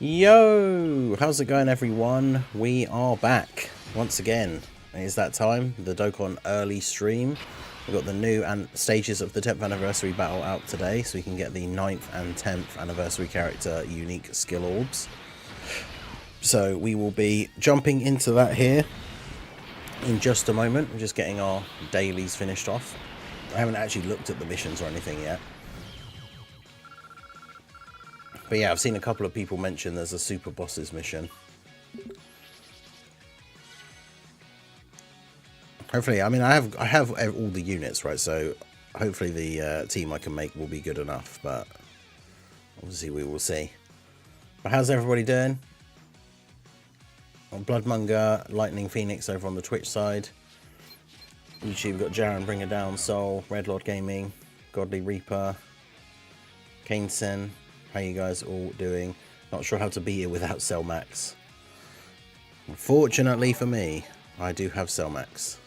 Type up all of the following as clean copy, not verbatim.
Yo, how's it going everyone? We are back once again. It is that time, the Dokkan early stream. We've got the new stages of the 10th anniversary battle out today, so we can get the 9th and 10th anniversary character unique skill orbs. So we will be jumping into that here in just a moment. We're just getting our dailies finished off. I haven't actually looked at the missions or anything yet. But yeah, I've seen a couple of people mention there's a super bosses mission. Hopefully, I mean, I have all the units, right? So hopefully the team I can make will be good enough, but obviously we will see. But how's everybody doing? Bloodmonger, Lightning Phoenix over on the Twitch side. YouTube, we've got Jaren, Bringer Down, Soul, Red Lord Gaming, Godly Reaper, Kaneson. How you guys all doing? Not sure how to beat it without Cellmax. Unfortunately for me, I do have Cellmax.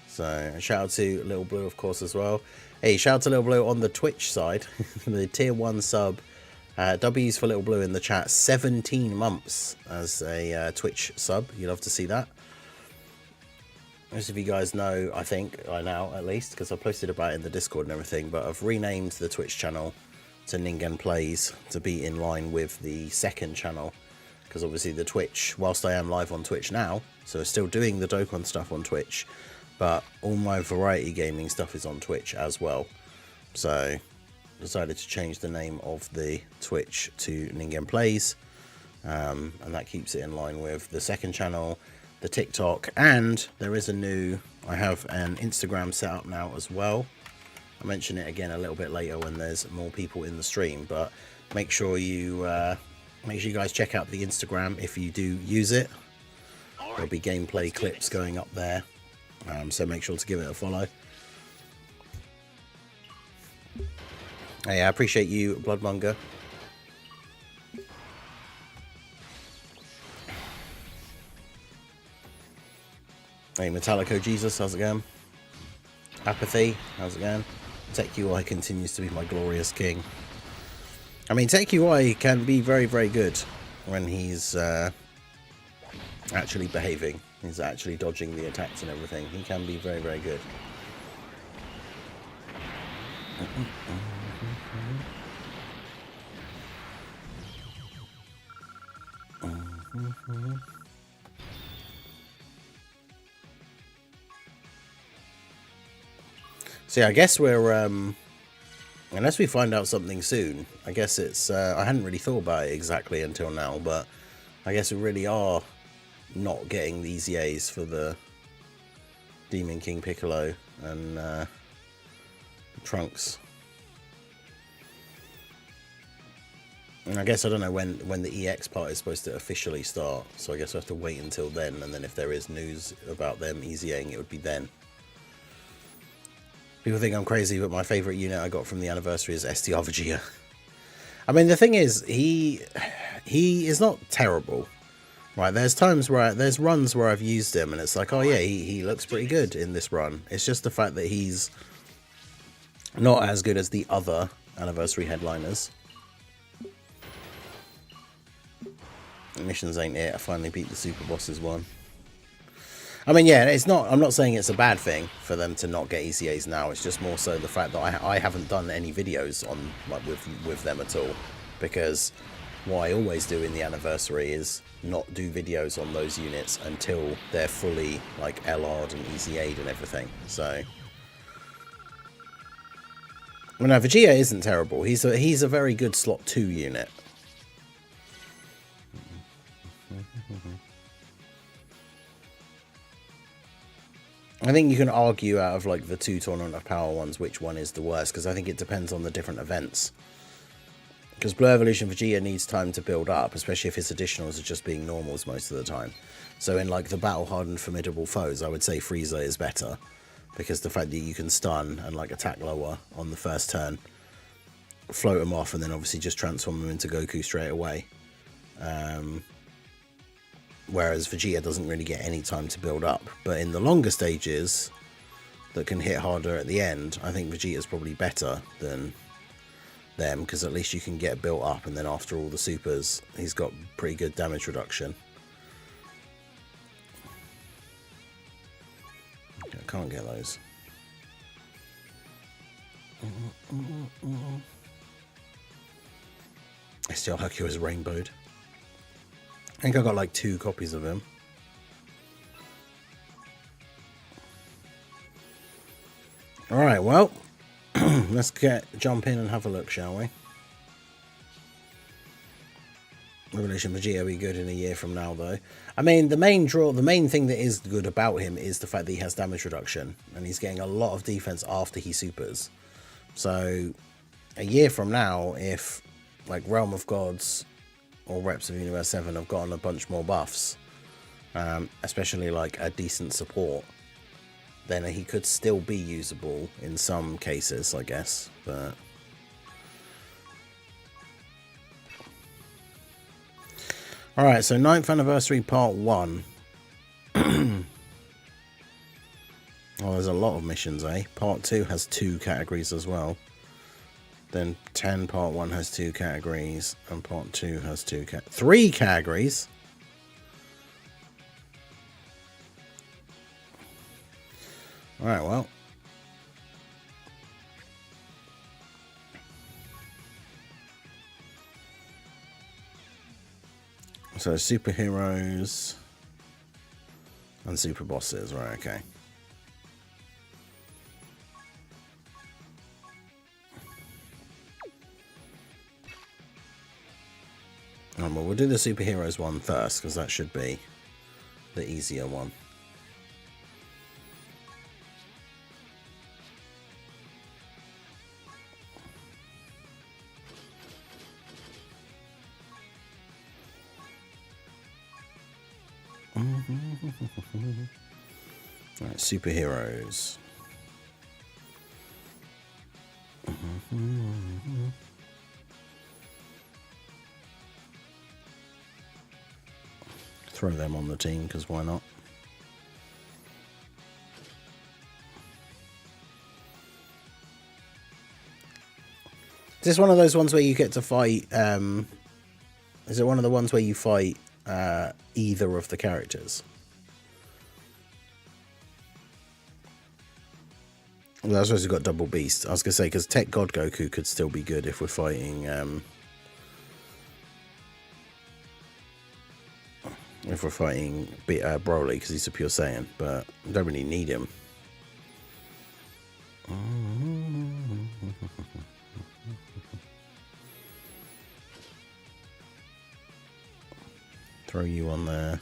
So shout out to Little Blue, of course, as well. Hey, shout out to Little Blue on the Twitch side. The tier 1 sub. W's for Little Blue in the chat. 17 months as a Twitch sub. You'd love to see that. Most of you guys know, I think, I now at least, because I posted about it in the Discord and everything, but I've renamed the Twitch channel to Ningen Plays to be in line with the second channel, because obviously the Twitch, whilst I am live on Twitch now, so still doing the Dokkan stuff on Twitch, but all my variety gaming stuff is on Twitch as well. So decided to change the name of the Twitch to Ningen Plays, and that keeps it in line with the second channel, the TikTok, and there is a new, I have an Instagram set up now as well. I'll mention it again a little bit later when there's more people in the stream, but make sure you guys check out the Instagram if you do use it. There'll be gameplay clips going up there, so make sure to give it a follow. Hey, I appreciate you, Bloodmonger. Hey, Metallico Jesus, how's it going? Apathy, how's it going? Tech UI continues to be my glorious king. I mean, Tech UI can be very, very good when he's actually behaving. He's actually dodging the attacks and everything. He can be very, very good. So yeah, I guess we're, unless we find out something soon, I guess it's, I hadn't really thought about it exactly until now, but I guess we really are not getting the easy A's for the Demon King Piccolo and Trunks. And I guess I don't know when the EX part is supposed to officially start, so I guess we have to wait until then, and then if there is news about them easy-Aing, it would be then. People think I'm crazy, but my favourite unit I got from the anniversary is STR Vegeta. I mean, the thing is, he is not terrible, right? There's times where, there's runs where I've used him, and it's like, oh yeah, he looks pretty good in this run. It's just the fact that he's not as good as the other anniversary headliners. Missions ain't it. I finally beat the Super Bosses one. I mean, yeah, it's not. I'm not saying it's a bad thing for them to not get ECAs now. It's just more so the fact that I haven't done any videos on like with them at all, because what I always do in the anniversary is not do videos on those units until they're fully like LR'd and ECA'd and everything. So, well, no, Vegeta isn't terrible. He's a very good slot 2 unit. I think you can argue out of like the 2 Tournament of Power ones which one is the worst, because I think it depends on the different events. Because Blue Evolution Vegeta needs time to build up, especially if his additionals are just being normals most of the time. So in like the battle hardened formidable foes, I would say Frieza is better, because the fact that you can stun and like attack lower on the first turn, float him off, and then obviously just transform him into Goku straight away. Whereas Vegeta doesn't really get any time to build up. But in the longer stages that can hit harder at the end, I think Vegeta is probably better than them, because at least you can get built up, and then after all the supers, he's got pretty good damage reduction. Okay, I can't get those. Still Hercules rainbowed. I think I got like 2 copies of him. Alright, well, let's jump in and have a look, shall we? Revolution Vegeta will be good in a year from now, though. I mean, the main thing that is good about him is the fact that he has damage reduction, and he's getting a lot of defense after he supers. So, a year from now, if like Realm of Gods or Reps of Universe 7 have gotten a bunch more buffs, especially like a decent support, then he could still be usable in some cases, I guess. But alright, so 9th Anniversary Part 1. Oh, there's a lot of missions, eh? Part 2 has 2 categories as well. Then 10 Part 1 has 2 categories, and Part 2 has 3 categories? Alright, well. So superheroes and super bosses, right, okay. Well, we'll do the superheroes one first, because that should be the easier one. Alright, superheroes. Throw them on the team, because why not? Is this one of those ones where you get to fight, is it one of the ones where you fight either of the characters? Well, I suppose we've got double beast. I was going to say, because Tech God Goku could still be good if we're fighting, Broly, because he's a pure Saiyan, but we don't really need him. Throw you on there.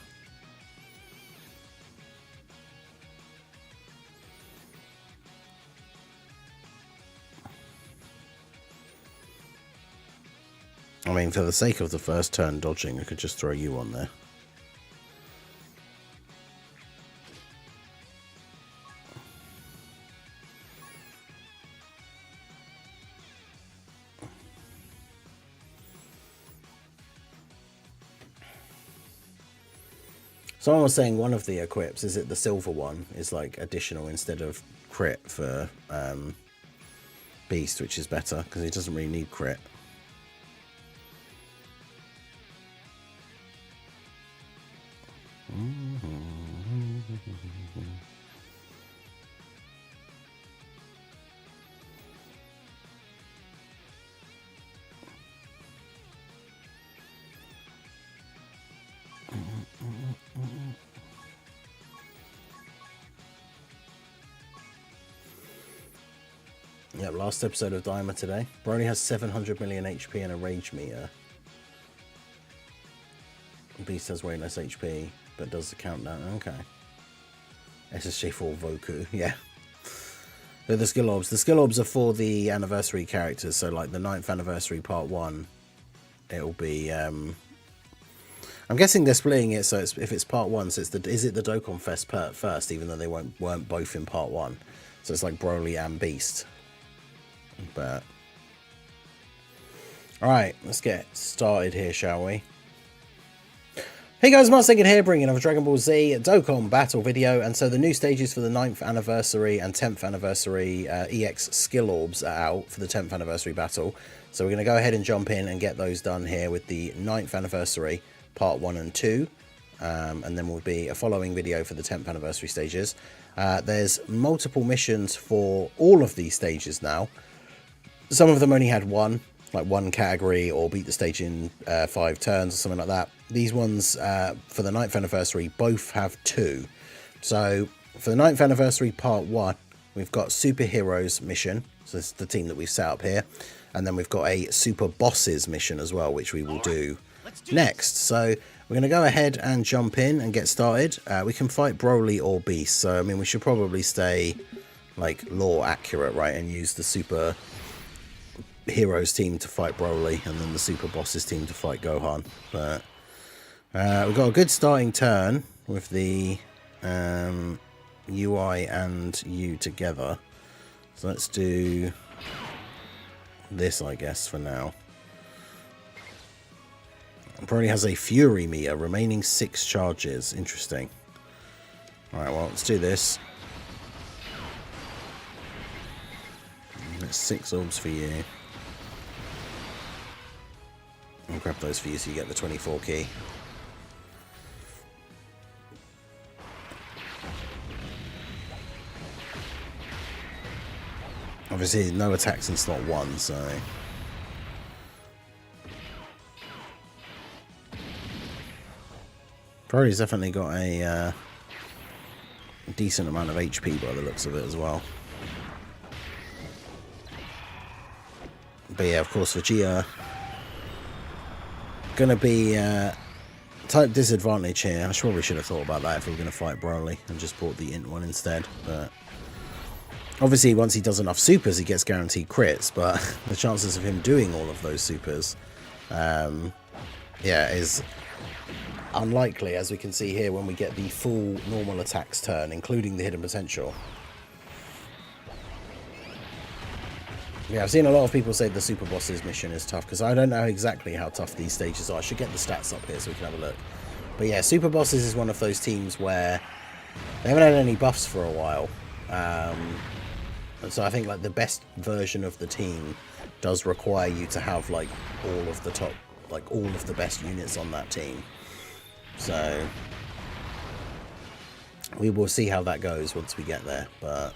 I mean, for the sake of the first turn dodging, I could just throw you on there. Someone was saying one of the equips, is it the silver one, is like additional instead of crit for Beast, which is better, because he doesn't really need crit. Yep, last episode of Dimer today. Broly has 700 million HP and a rage meter. Beast has way less HP, but does the countdown. Okay. SSJ4 Voku, yeah. They're the skill orbs. The skill orbs are for the anniversary characters, so like the 9th Anniversary Part 1, it'll be... I'm guessing they're splitting it, so if it's Part 1, so it's is it the Dokkan Fest first, even though they weren't both in Part 1. So it's like Broly and Beast. But alright, let's get started here, shall we? Hey guys, Mark2nd here, bringing another Dragon Ball Z Dokkan battle video, and so the new stages for the 9th anniversary and 10th anniversary EX skill orbs are out for the 10th anniversary battle. So we're going to go ahead and jump in and get those done here with the 9th anniversary part 1 and 2, and then will be a following video for the 10th anniversary stages. There's multiple missions for all of these stages now. Some of them only had one category, or beat the stage in 5 turns or something like that. These ones for the 9th anniversary both have 2. So for the 9th anniversary part 1, we've got Superheroes mission. So this is the team that we've set up here. And then we've got a Super Bosses mission as well, which we will do next. So we're going to go ahead and jump in and get started. We can fight Broly or Beast. So I mean, we should probably stay like lore accurate, right, and use the Super Heroes team to fight Broly, and then the Super Bosses team to fight Gohan. But we've got a good starting turn with the UI and U together. So let's do this, I guess, for now. Broly has a Fury meter, remaining 6 charges. Interesting. Alright, well, let's do this. That's 6 orbs for you. I'll grab those for you so you get the 24 key. Obviously, no attacks in slot 1, so... Broly's definitely got a decent amount of HP by the looks of it as well. But yeah, of course, Vegeta gonna be type disadvantage here. I probably should have thought about that if we were going to fight Broly and just bought the int one instead. But obviously, once he does enough supers, he gets guaranteed crits. But the chances of him doing all of those supers, yeah, is unlikely, as we can see here when we get the full normal attacks turn, including the hidden potential. Yeah, I've seen a lot of people say the Super Bosses mission is tough, because I don't know exactly how tough these stages are. I should get the stats up here so we can have a look. But yeah, Super Bosses is one of those teams where they haven't had any buffs for a while. And so I think like the best version of the team does require you to have like all of the top, like all of the best units on that team. So we will see how that goes once we get there. But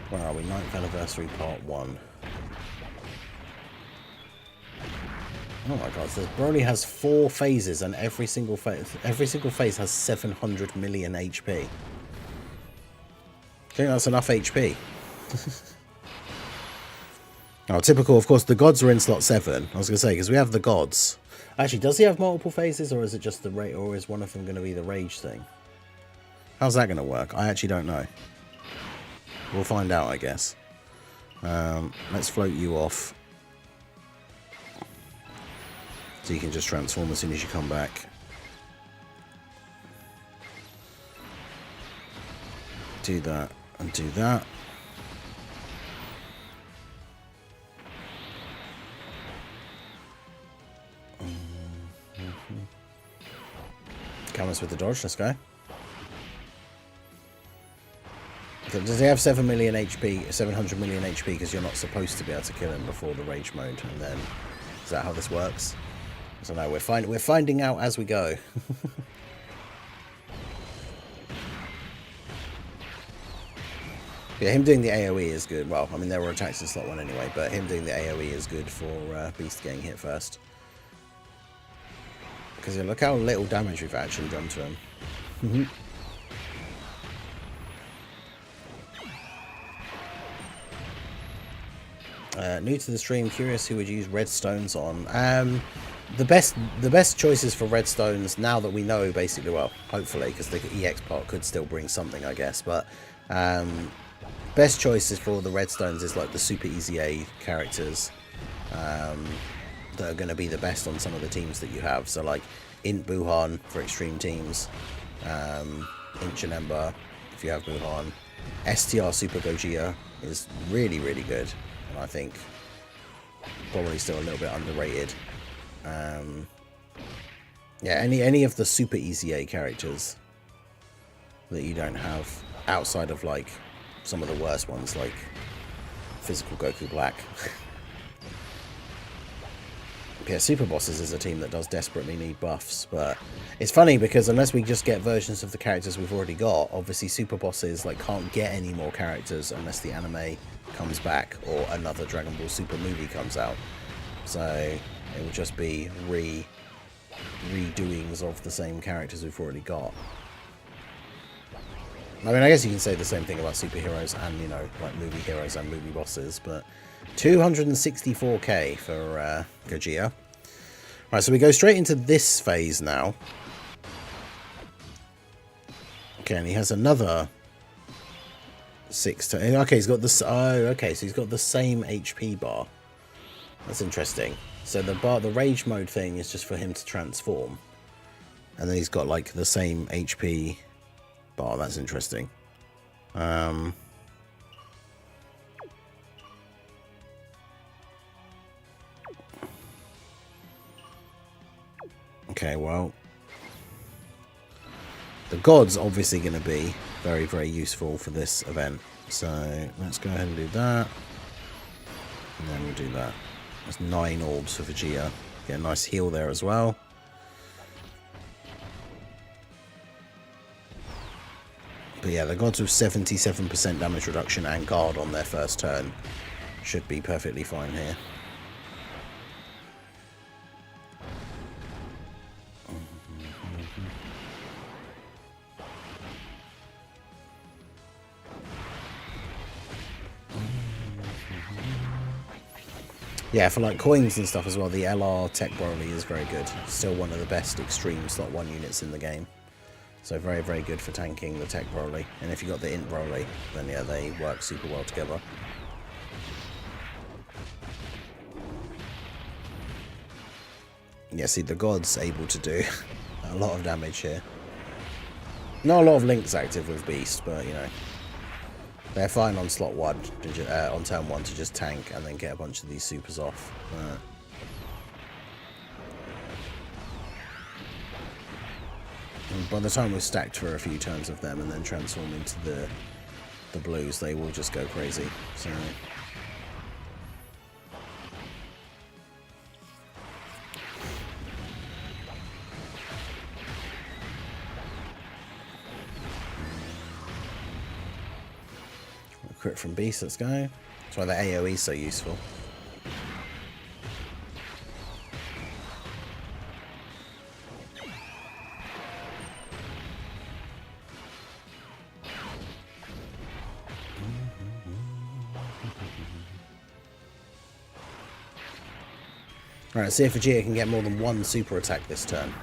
where are we? 9th anniversary part 1. Oh my god, so Broly has 4 phases, and every single phase has 700 million HP. I think that's enough HP. Oh, typical, of course, the gods are in slot 7. I was going to say, because we have the gods. Actually, does he have multiple phases, or is it just the rage, or is one of them going to be the rage thing? How's that going to work? I actually don't know. We'll find out, I guess. Let's float you off. So you can just transform as soon as you come back. Do that and do that. Come us with the dodge, let's go. Does he have 7 million HP, 700 million HP because you're not supposed to be able to kill him before the rage mode, and then is that how this works? So no, we're finding out as we go. Yeah, him doing the AoE is good. Well, I mean, there were attacks in slot 1 anyway, but him doing the AoE is good for Beast getting hit first. Because yeah, look how little damage we've actually done to him. New to the stream, curious who would use redstones on. The best choices for redstones, now that we know basically, well, hopefully, because the EX part could still bring something, I guess, but best choices for all the redstones is like the Super Easy A characters that are going to be the best on some of the teams that you have. So like Int Buhan for extreme teams, Int Janemba if you have Buhan, STR Super Gogeta is really, really good, and I think probably still a little bit underrated. Yeah, any of the super easy A characters that you don't have outside of like some of the worst ones like Physical Goku Black. Yeah, Super Bosses is a team that does desperately need buffs, but it's funny because unless we just get versions of the characters we've already got, obviously Super Bosses like can't get any more characters unless the anime comes back or another Dragon Ball Super movie comes out. So it will just be redoings of the same characters we've already got. I mean, I guess you can say the same thing about superheroes and, you know, like movie heroes and movie bosses, but 264k for Gogeta. Right, so we go straight into this phase now. Okay, and he has another 6 to... Okay, he's got this... Oh, okay, so he's got the same HP bar. That's interesting. So the rage mode thing is just for him to transform. And then he's got, like, the same HP bar. That's interesting. Okay, well, the god's obviously going to be very, very useful for this event. So let's go ahead and do that. And then we'll do that. That's 9 orbs for Vegeta. Get a nice heal there as well. But yeah, the gods with 77% damage reduction and guard on their first turn should be perfectly fine here. Yeah, for like coins and stuff as well, the LR Tech Broly is very good. Still one of the best extreme slot 1 units in the game. So very, very good for tanking the Tech Broly. And if you got the Int Broly, then yeah, they work super well together. Yeah, see, the god's able to do a lot of damage here. Not a lot of links active with Beast, but you know, they're fine on slot 1, on turn 1 to just tank and then get a bunch of these supers off. And by the time we're stacked for a few turns of them and then transform into the blues, they will just go crazy. So crit from Beast, let's go. That's why the AoE is so useful. Alright, see if Vegeta can get more than 1 super attack this turn.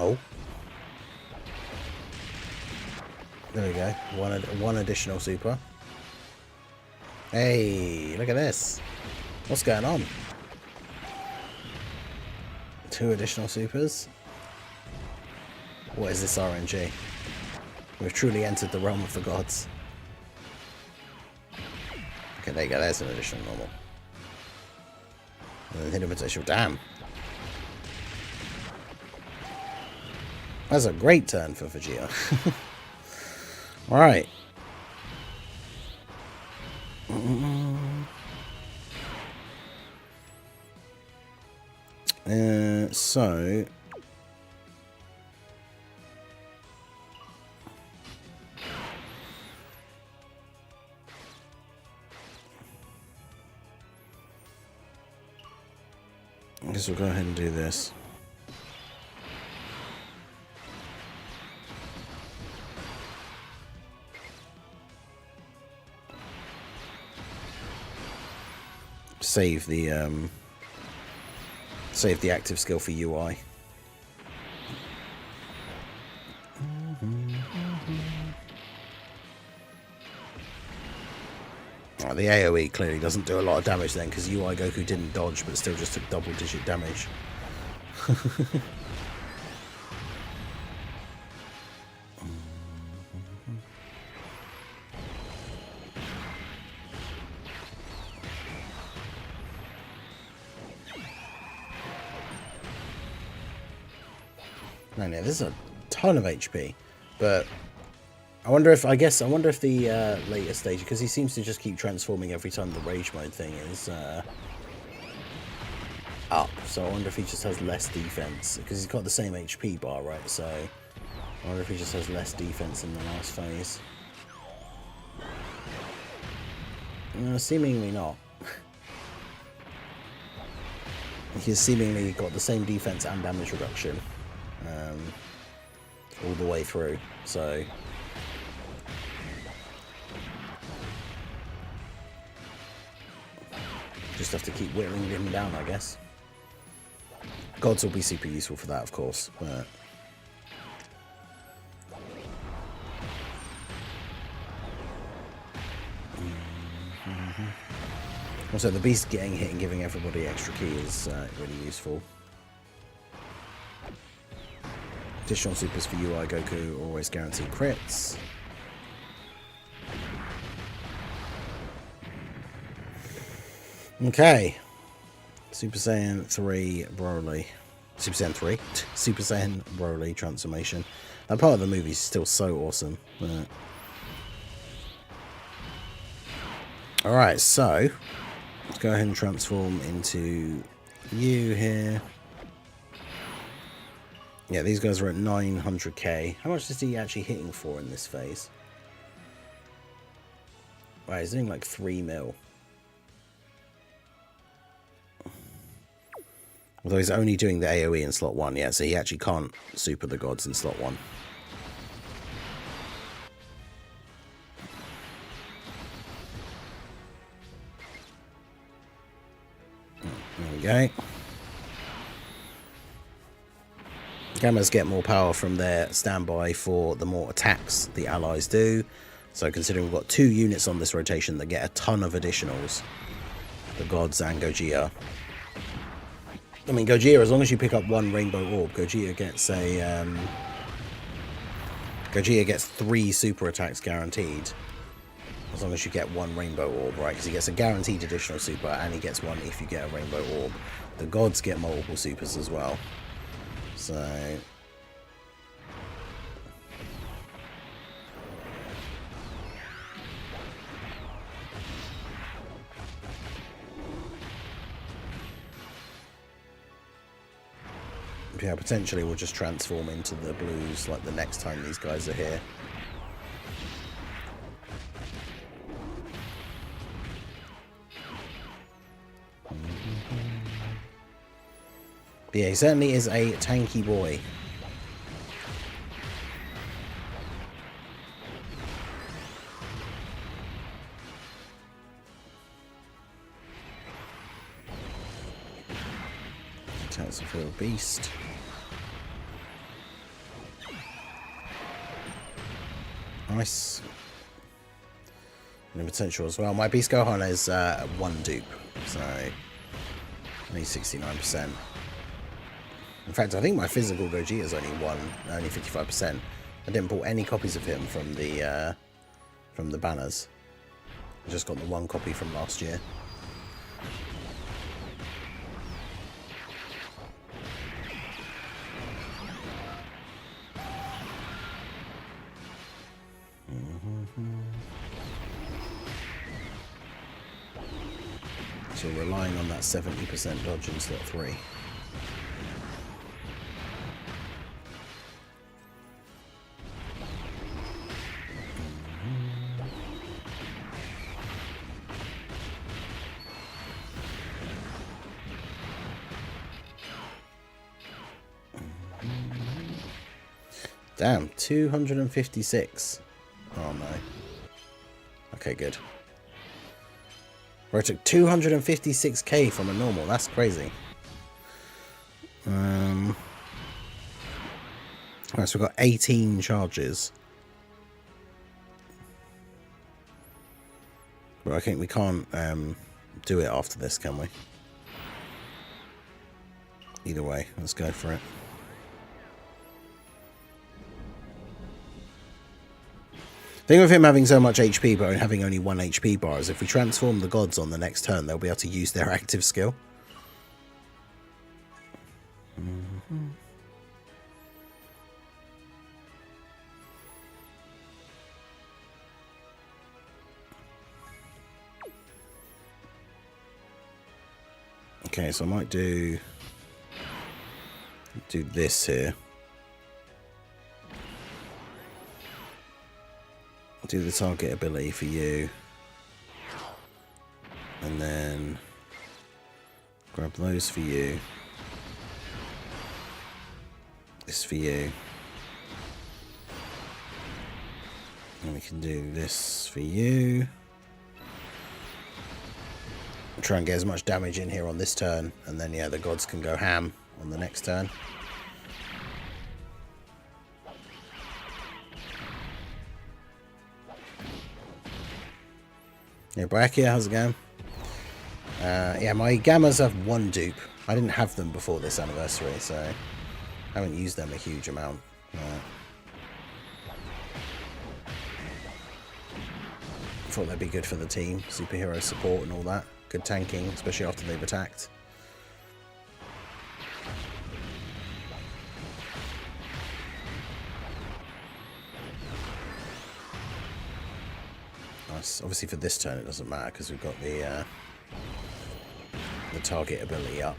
Oh. There we go. One additional super. Hey, look at this. What's going on? 2 additional supers. What is this RNG? We've truly entered the realm of the gods. Okay, there you go. There's an additional normal. And then hit a potential. Damn. That's a great turn for Vegeta. Alright. So... I guess we'll go ahead and do this. Save the active skill for UI. Oh, the AoE clearly doesn't do a lot of damage then, because UI Goku didn't dodge, but still just took double-digit damage. No, there's a ton of HP, but I wonder if the later stage, because he seems to just keep transforming every time the rage mode thing is up. So I wonder if he just has less defense, because he's got the same HP bar, right? So I wonder if he just has less defense in the last phase. Seemingly not. He's seemingly got the same defense and damage reduction all the way through. So just have to keep whittling him down, I guess. Gods will be super useful for that, of course, but also the beast getting hit and giving everybody extra key is really useful. Additional supers for UI Goku always guarantee crits. Okay. Super Saiyan 3 Broly. Super Saiyan 3? Super Saiyan Broly transformation. That part of the movie is still so awesome. Alright, so let's go ahead and transform into you here. Yeah, these guys are at 900k. How much is he actually hitting for in this phase? Right, he's doing like 3 mil. Although he's only doing the AoE in slot 1, yeah, so he actually can't super the gods in slot 1. There we go. Gammas get more power from their standby for the more attacks the allies do. So considering we've got 2 units on this rotation that get a ton of additionals, the gods and Gogeta. I mean, Gogeta, as long as you pick up 1 rainbow orb, Gogeta gets a Gogeta gets 3 super attacks guaranteed. As long as you get 1 rainbow orb, right? Because he gets a guaranteed additional super, and he gets 1 if you get a rainbow orb. The gods get multiple supers as well. So yeah, potentially we'll just transform into the blues like the next time these guys are here. But yeah, he certainly is a tanky boy. Attacks for a beast. Nice. And the potential as well. My Beast Gohan is 1 dupe, so only 69%. In fact, I think my physical Gogeta is only 55%. I didn't pull any copies of him from the banners. I just got the 1 copy from last year. So relying on that 70% dodge in slot 3. Damn, 256. Oh no. Okay, good. Where I took 256k from a normal. That's crazy. Alright, so we've got 18 charges. But I think we can't do it after this, can we? Either way, let's go for it. The thing with him having so much HP but having only 1 HP bar is if we transform the gods on the next turn, they'll be able to use their active skill. Okay, so I might do this here. Do the target ability for you. And then grab those for you. This for you. And we can do this for you. Try and get as much damage in here on this turn, and then yeah, the gods can go ham on the next turn. Yeah, Brachia, how's it going? Yeah, my Gammas have one dupe. I didn't have them before this anniversary, so I haven't used them a huge amount. Thought they'd be good for the team, superhero support and all that. Good tanking, especially after they've attacked. Nice. Obviously for this turn it doesn't matter because we've got the target ability up.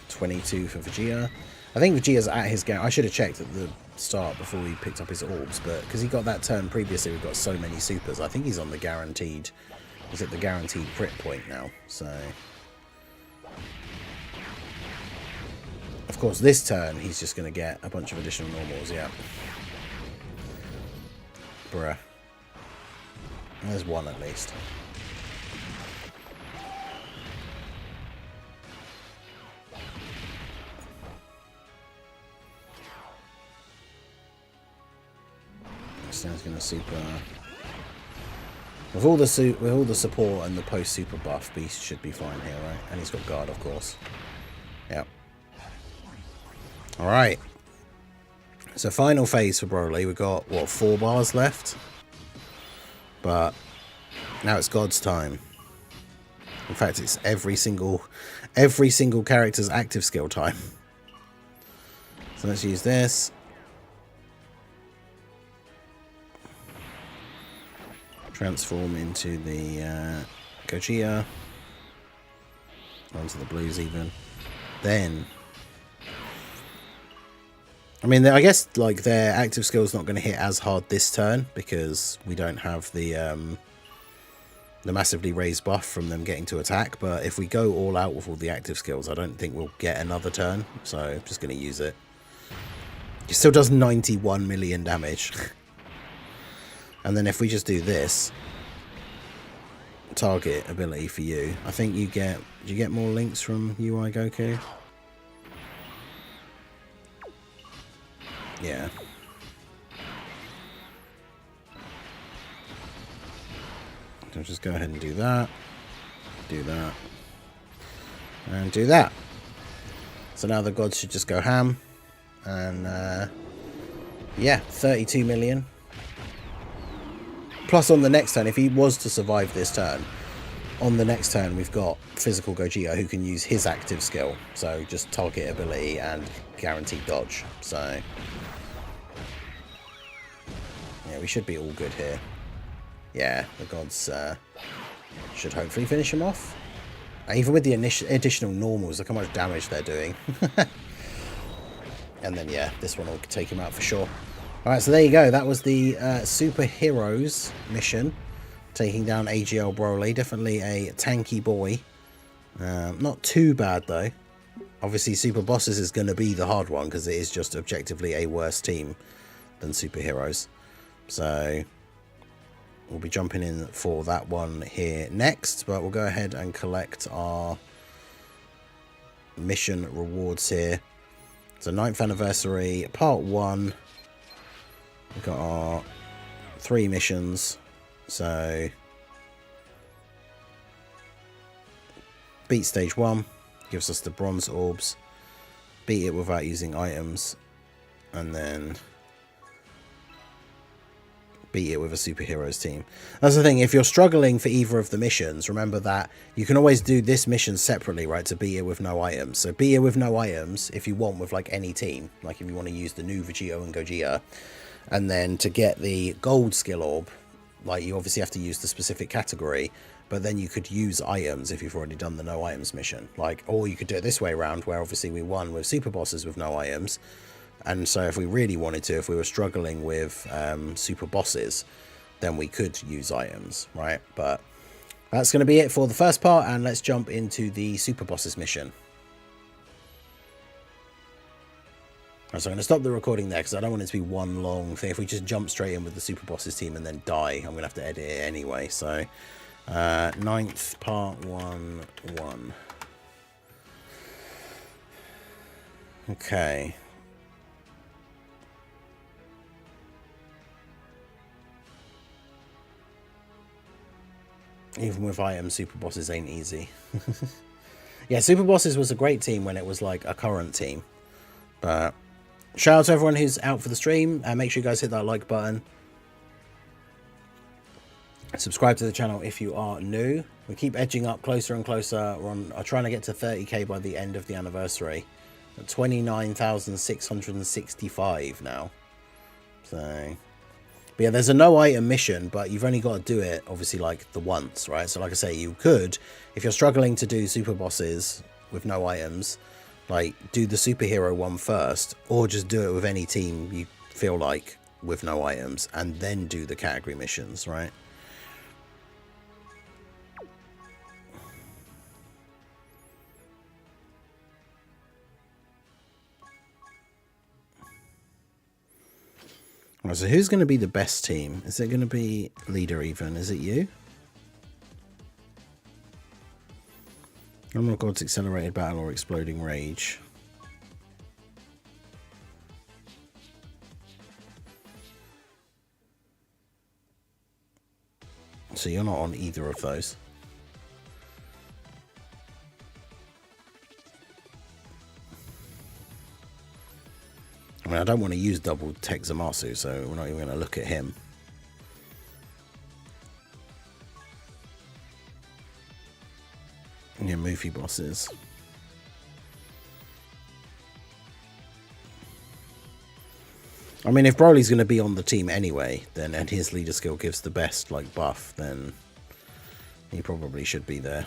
$22 for Vegeta. I think Vegeta's at his game. I should have checked at the start before he picked up his orbs, but because he got that turn previously, we've got so many supers. I think he's on the guaranteed. He's at the guaranteed crit point now. So, of course, this turn he's just going to get a bunch of additional normals. Yeah. Bruh. There's one at least. He's going to super with all the support and the post super buff. Beast should be fine here, right? And he's got guard, of course. Yep. All right. So final phase for Broly. We've got what, 4 bars left, but now it's God's time. In fact, it's every single character's active skill time. So let's use this. Transform into the Gogeta, onto the blues even. Then, I mean, I guess like their active skill's not going to hit as hard this turn because we don't have the massively raised buff from them getting to attack. But if we go all out with all the active skills, I don't think we'll get another turn. So I'm just going to use it. It still does 91 million damage. And then if we just do this target ability for you, I think you get, do you get more links from UI Goku? Yeah. So just go ahead and do that, and do that. So now the gods should just go ham, and yeah, 32 million. Plus on the next turn, if he was to survive this turn, on the next turn we've got Physical Gogeta who can use his active skill. So just target ability and guaranteed dodge. So yeah, we should be all good here. Yeah, the gods should hopefully finish him off. Even with the additional normals, look how much damage they're doing. And then yeah, this one will take him out for sure. Alright, so there you go. That was the Superheroes mission. Taking down AGL Broly. Definitely a tanky boy. Not too bad, though. Obviously, Super Bosses is going to be the hard one, because it is just objectively a worse team than Superheroes. So, we'll be jumping in for that one here next. But we'll go ahead and collect our mission rewards here. So, 9th anniversary, part 1. We've got our 3 missions. So beat stage 1, gives us the bronze orbs. Beat it without using items, and then beat it with a superheroes team. That's the thing, if you're struggling for either of the missions, remember that you can always do this mission separately, right, to beat it with no items. So beat it with no items if you want with like any team, like if you want to use the new Vegito and Gogeta, and then to get the gold skill orb, like you obviously have to use the specific category, but then you could use items if you've already done the no items mission, like, or you could do it this way around where obviously we won with super bosses with no items. And so if we really wanted to, if we were struggling with super bosses, then we could use items, right? But that's going to be it for the first part, and let's jump into the super bosses mission. Right, so I'm going to stop the recording there because I don't want it to be one long thing. If we just jump straight in with the super bosses team and then die, I'm going to have to edit it anyway. So 9th part 1. Okay. Even with items, super bosses ain't easy. Yeah, super bosses was a great team when it was like a current team. But shout out to everyone who's out for the stream, and make sure you guys hit that like button. Subscribe to the channel if you are new. We keep edging up closer and closer. We're trying to get to 30k by the end of the anniversary. At 29,665 now. So... But yeah, there's a no item mission, but you've only got to do it, obviously, like, the once, right? So, like I say, you could, if you're struggling to do super bosses with no items, like, do the superhero one first, or just do it with any team you feel like with no items, and then do the category missions, right? Right, so who's going to be the best team? Is it going to be leader even? Is it you? Normal Gods, Accelerated Battle, or Exploding Rage? So you're not on either of those. I mean, I don't want to use double Tech Zamasu, so we're not even going to look at him. Yeah, Moofy bosses. I mean, if Broly's going to be on the team anyway, then, and his leader skill gives the best, like, buff, then he probably should be there.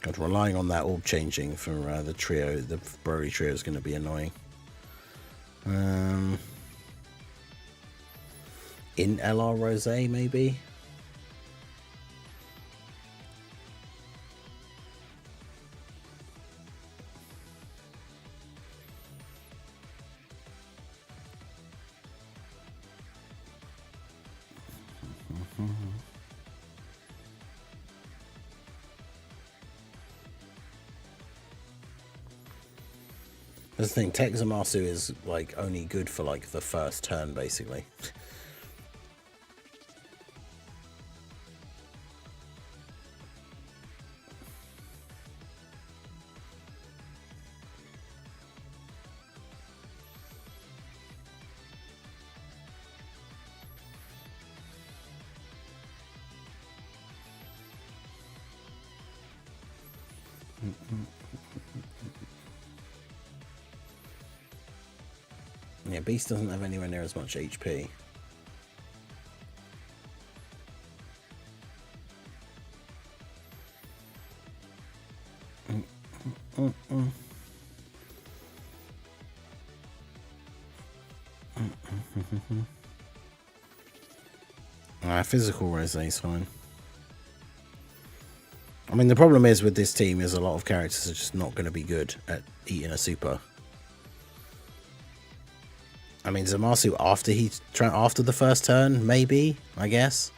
God, relying on that orb changing for the trio, the Broly trio, is going to be annoying. In LR Rose, maybe? That's the thing, Tech Zamasu is like only good for like the first turn, basically. Yeah, Beast doesn't have anywhere near as much HP. Physical Rose is fine. I mean, the problem is with this team is a lot of characters are just not going to be good at eating a super. I mean, Zamasu after the first turn, maybe, I guess.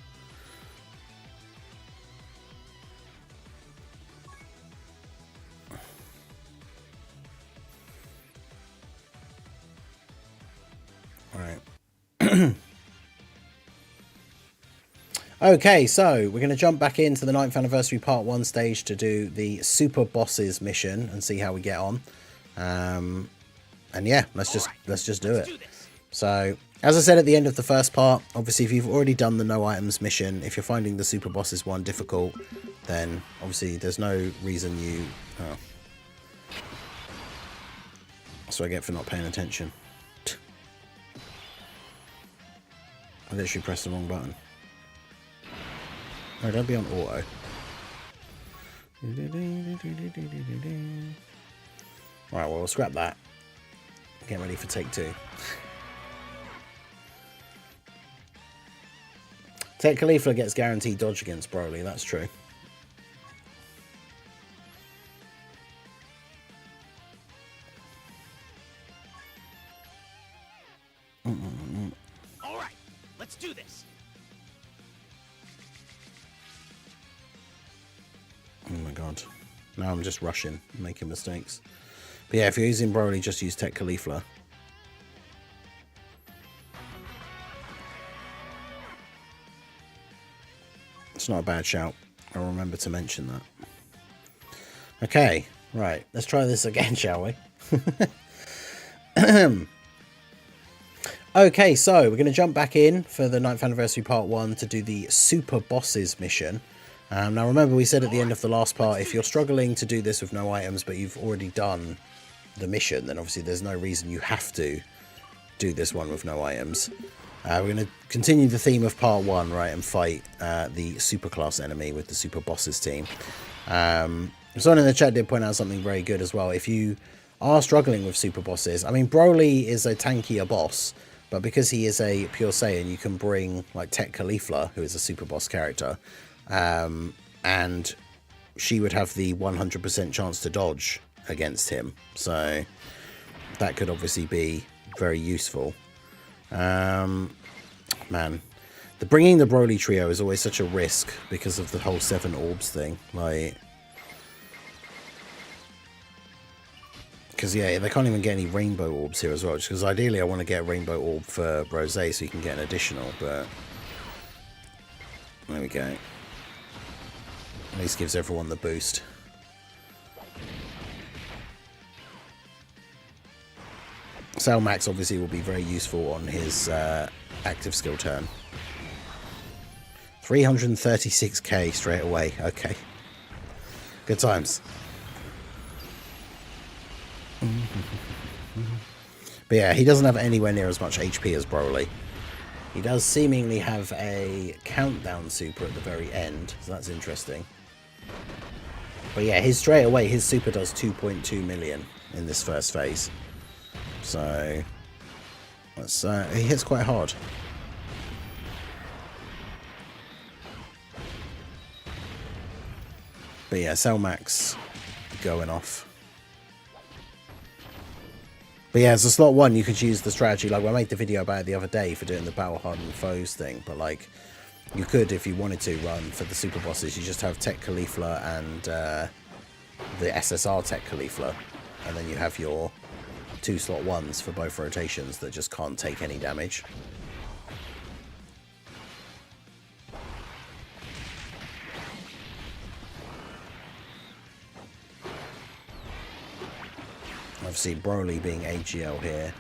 Right. Okay, so we're going to jump back into the 9th anniversary part 1 stage to do the super bosses mission and see how we get on. And yeah, let's just do it. So as I said at the end of the first part, obviously if you've already done the no items mission, if you're finding the super bosses one difficult, then obviously there's no reason you... Oh. That's what I get for not paying attention. I literally pressed the wrong button. No, don't be on auto. Right, well, we'll scrap that. Get ready for take 2. Tech Khalifa gets guaranteed dodge against Broly, that's true. Alright, let's do this. Oh my god. Now I'm just rushing, making mistakes. But yeah, if you're using Broly, just use Tech Khalifa. It's not a bad shout. I'll remember to mention that. Okay, right. Let's try this again, shall we? Okay, so we're going to jump back in for the 9th anniversary part 1 to do the super bosses mission. Now remember we said at the end of the last part, if you're struggling to do this with no items but you've already done the mission, then obviously there's no reason you have to do this one with no items. We're going to continue the theme of part 1, right, and fight the superclass enemy with the super bosses team. Someone in the chat did point out something very good as well. If you are struggling with super bosses, I mean, Broly is a tankier boss, but because he is a pure Saiyan, you can bring like Tech Khalifa, who is a super boss character, and she would have the 100% chance to dodge against him. So that could obviously be very useful. Man, bringing the Broly trio is always such a risk because of the whole 7 orbs thing. Like, because yeah, they can't even get any rainbow orbs here as well. Because ideally, I want to get a rainbow orb for Rose, so you can get an additional. But there we go. At least gives everyone the boost. Cell Max obviously will be very useful on his active skill turn. 336k straight away. Okay. Good times. But yeah, he doesn't have anywhere near as much HP as Broly. He does seemingly have a countdown super at the very end, so that's interesting. But yeah, his straight away, his super does 2.2 million in this first phase. So that's he hits quite hard. But yeah, Cell Max going off. But yeah, as a slot 1, you could use the strategy, like I made the video about it the other day for doing the battle hardened foes thing, but like you could, if you wanted to, run for the super bosses, you just have Tech Khalifa and the SSR Tech Khalifa, and then you have your 2 slot 1s for both rotations that just can't take any damage. Obviously Broly being AGL here.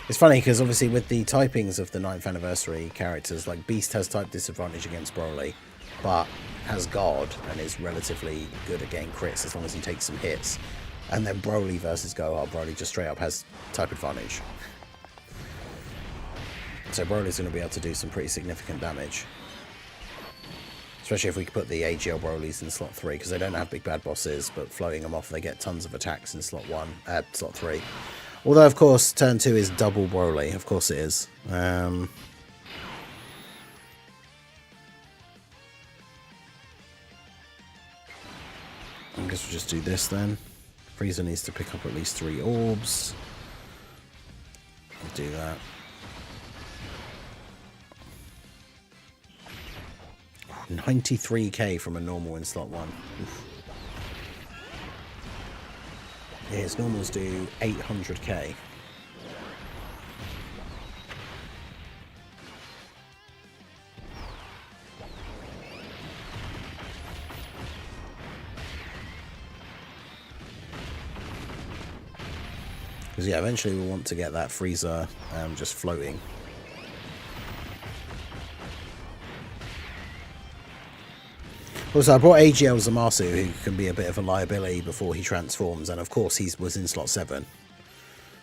It's funny because obviously with the typings of the 9th anniversary characters, like Beast has type disadvantage against Broly, but has guard and is relatively good at getting crits as long as he takes some hits. And then Broly versus Gohar, Broly just straight up has type advantage. So Broly's going to be able to do some pretty significant damage. Especially if we put the AGL Brolys in slot 3, because they don't have big bad bosses, but floating them off, they get tons of attacks in slot 3. Although, of course, turn 2 is double Broly. Of course it is. I guess we'll just do this then. Frieza needs to pick up at least 3 orbs. I'll do that. $93k from a normal in slot 1. Oof. Yeah, his normals do 800k. Because yeah, eventually we'll want to get that Frieza just floating. Also, I brought AGL Zamasu, who can be a bit of a liability before he transforms, and of course he was in slot 7.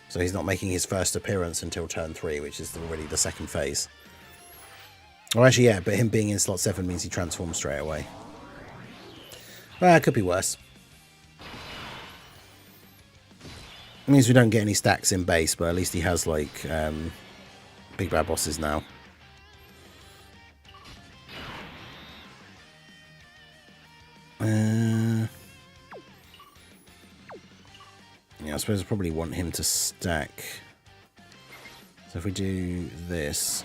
So he's not making his first appearance until turn 3, which is already the second phase. Oh, actually, yeah, but him being in slot 7 means he transforms straight away. Well, it could be worse. It means we don't get any stacks in base, but at least he has, like, big bad bosses now. Yeah, I suppose I probably want him to stack. So if we do this...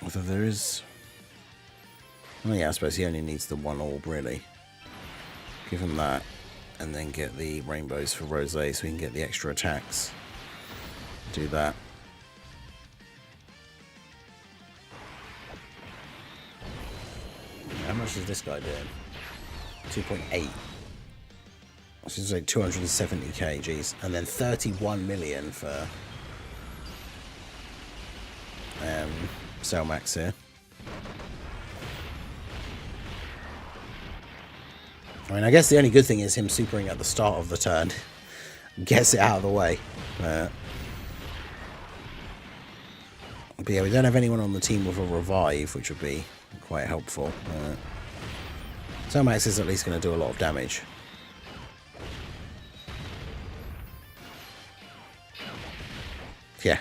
Although there is... Oh yeah, I suppose he only needs the 1 orb, really. Give him that, and then get the rainbows for Rose, so we can get the extra attacks. Do that. How much is this guy doing? 2.8. Which is like 270k, geez. And then 31 million for Cellmax here. I mean, I guess the only good thing is him supering at the start of the turn. Gets it out of the way. But yeah, we don't have anyone on the team with a revive, which would be quite helpful. Cellmax is at least going to do a lot of damage. Yeah.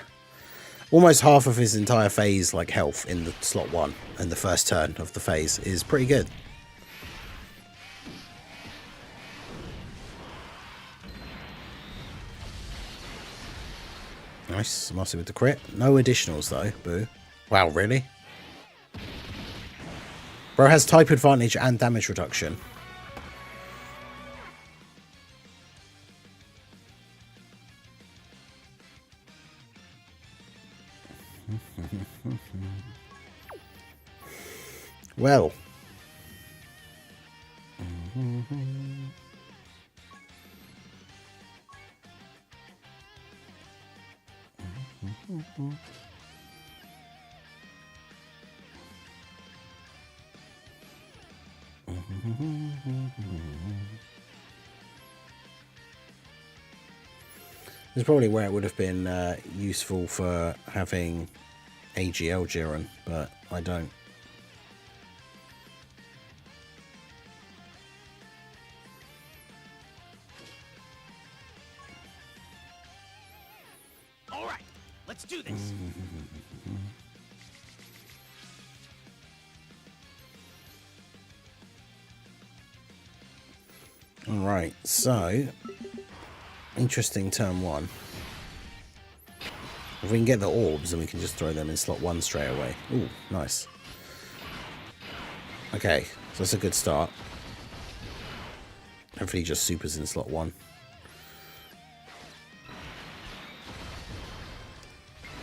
Almost half of his entire phase, like, health in the slot 1 and the first turn of the phase is pretty good. Nice, Marcy with the crit. No additionals though, boo. Wow, really? Bro has type advantage and damage reduction. Well. This is probably where it would have been useful for having AGL Jiren, but I don't. All right, let's do this. All right, so interesting turn 1. If we can get the orbs, then we can just throw them in slot 1 straight away. Ooh, nice. Okay, so that's a good start. Hopefully he just supers in slot 1.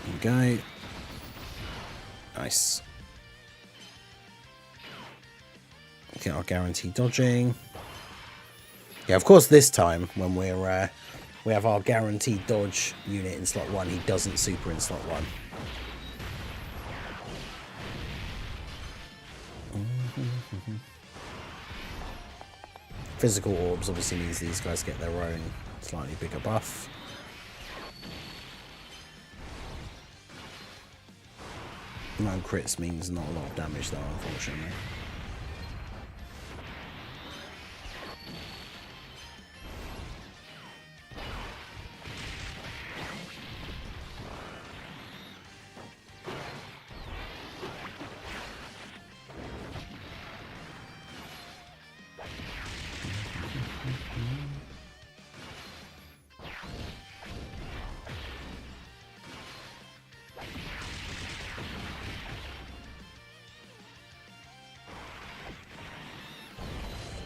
There we go. Nice. Get our guaranteed dodging. Yeah, of course this time when we're we have our guaranteed dodge unit in slot 1, he doesn't super in slot 1. Physical orbs obviously means these guys get their own slightly bigger buff. No crits means not a lot of damage though, unfortunately.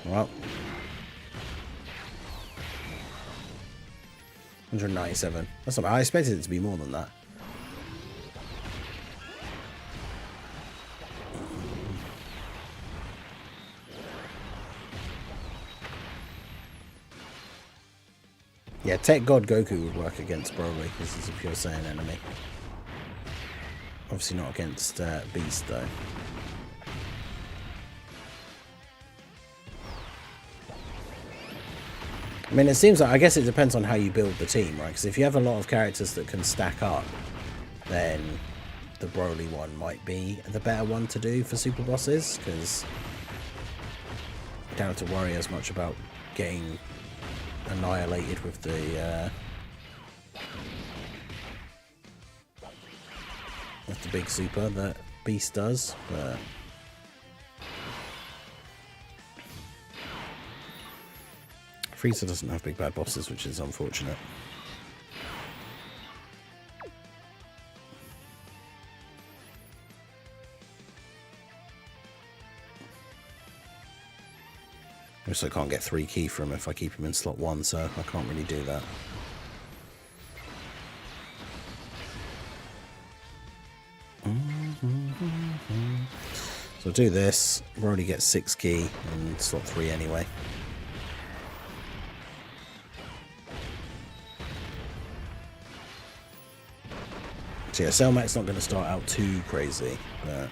Well, 197. That's not bad. I expected it to be more than that. Yeah, Tech God Goku would work against Broly because he's a pure Saiyan enemy. Obviously not against Beast though. I mean, it seems like, I guess it depends on how you build the team, right? Because if you have a lot of characters that can stack up, then the Broly one might be the better one to do for super bosses, because you don't have to worry as much about getting annihilated with the big super that Beast does, but Frieza doesn't have big bad bosses, which is unfortunate. I also can't get 3 key from him if I keep him in slot 1, so I can't really do that. So I'll do this. Broly gets 6 key in slot 3 anyway. So yeah, Cellmac's not going to start out too crazy, but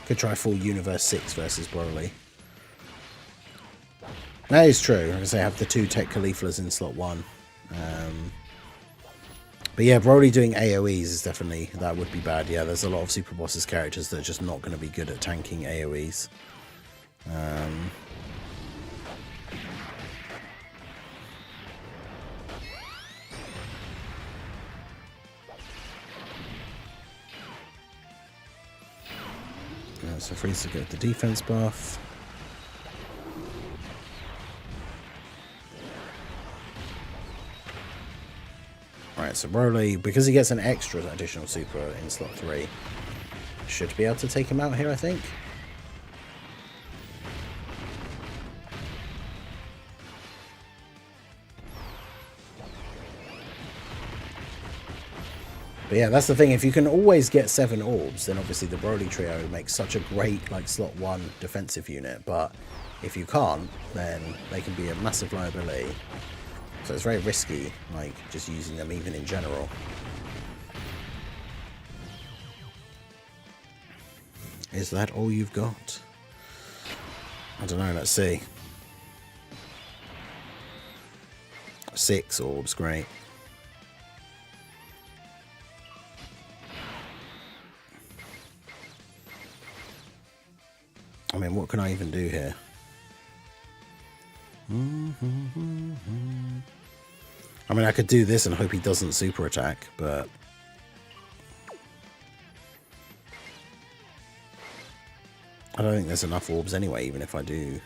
could try full Universe 6 versus Broly. That is true, because they have the 2 Tech Cauliflas in slot 1. But yeah, Broly doing AoEs is definitely, that would be bad. Yeah, there's a lot of Super Bosses characters that are just not going to be good at tanking AoEs. So Frieza get the defense buff. Alright, so Broly, because he gets an extra additional super in slot 3, should be able to take him out here, I think. But yeah, that's the thing. If you can always get 7 orbs, then obviously the Broly trio makes such a great like slot 1 defensive unit. But if you can't, then they can be a massive liability. So it's very risky, like just using them even in general. Is that all you've got? I don't know. Let's see. 6 orbs, great. I mean, what can I even do here? I mean, I could do this and hope he doesn't super attack, but I don't think there's enough orbs anyway, even if I do.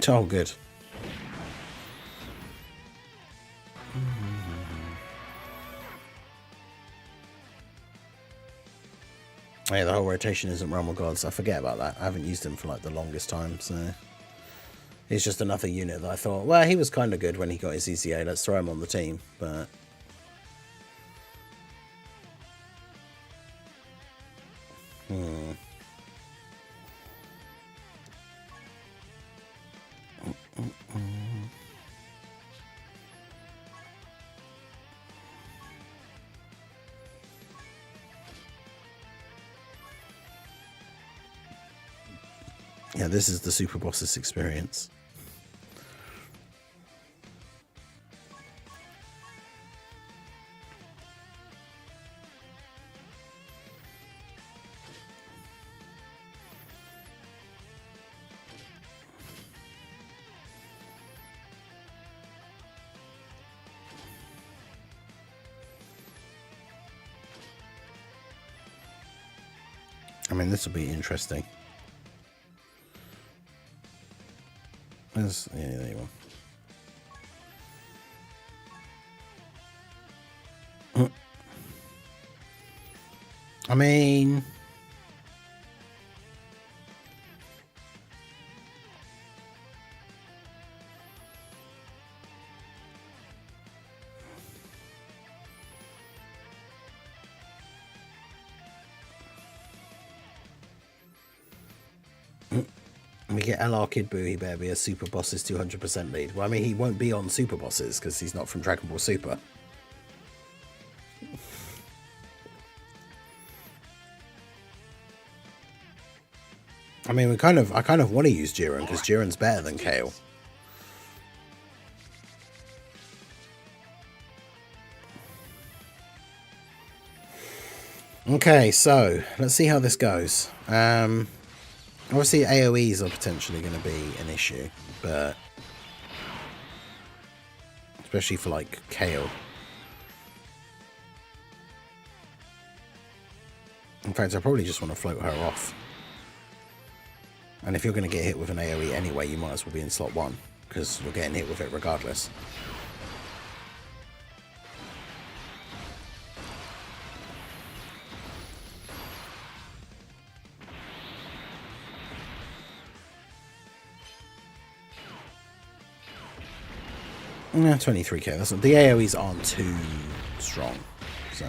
Oh, good. Yeah, the whole rotation isn't Realm of Gods. I forget about that. I haven't used him for like the longest time, so he's just another unit that I thought, well, he was kind of good when he got his ECA. Let's throw him on the team, but yeah, this is the Super Bosses experience. I mean, this will be interesting. Yeah, there you are. I mean, We get LR Kid Buu, he better be a Super Bosses 200% lead. Well, I mean, he won't be on Super Bosses because he's not from Dragon Ball Super. I mean, I kind of want to use Jiren because Jiren's better than Kale. Okay, so let's see how this goes. Obviously, AoEs are potentially going to be an issue, but especially for like Kale. In fact, I probably just want to float her off. And if you're going to get hit with an AoE anyway, you might as well be in slot 1, because you're getting hit with it regardless. Yeah, 23k. That's not, the AoEs aren't too strong, so...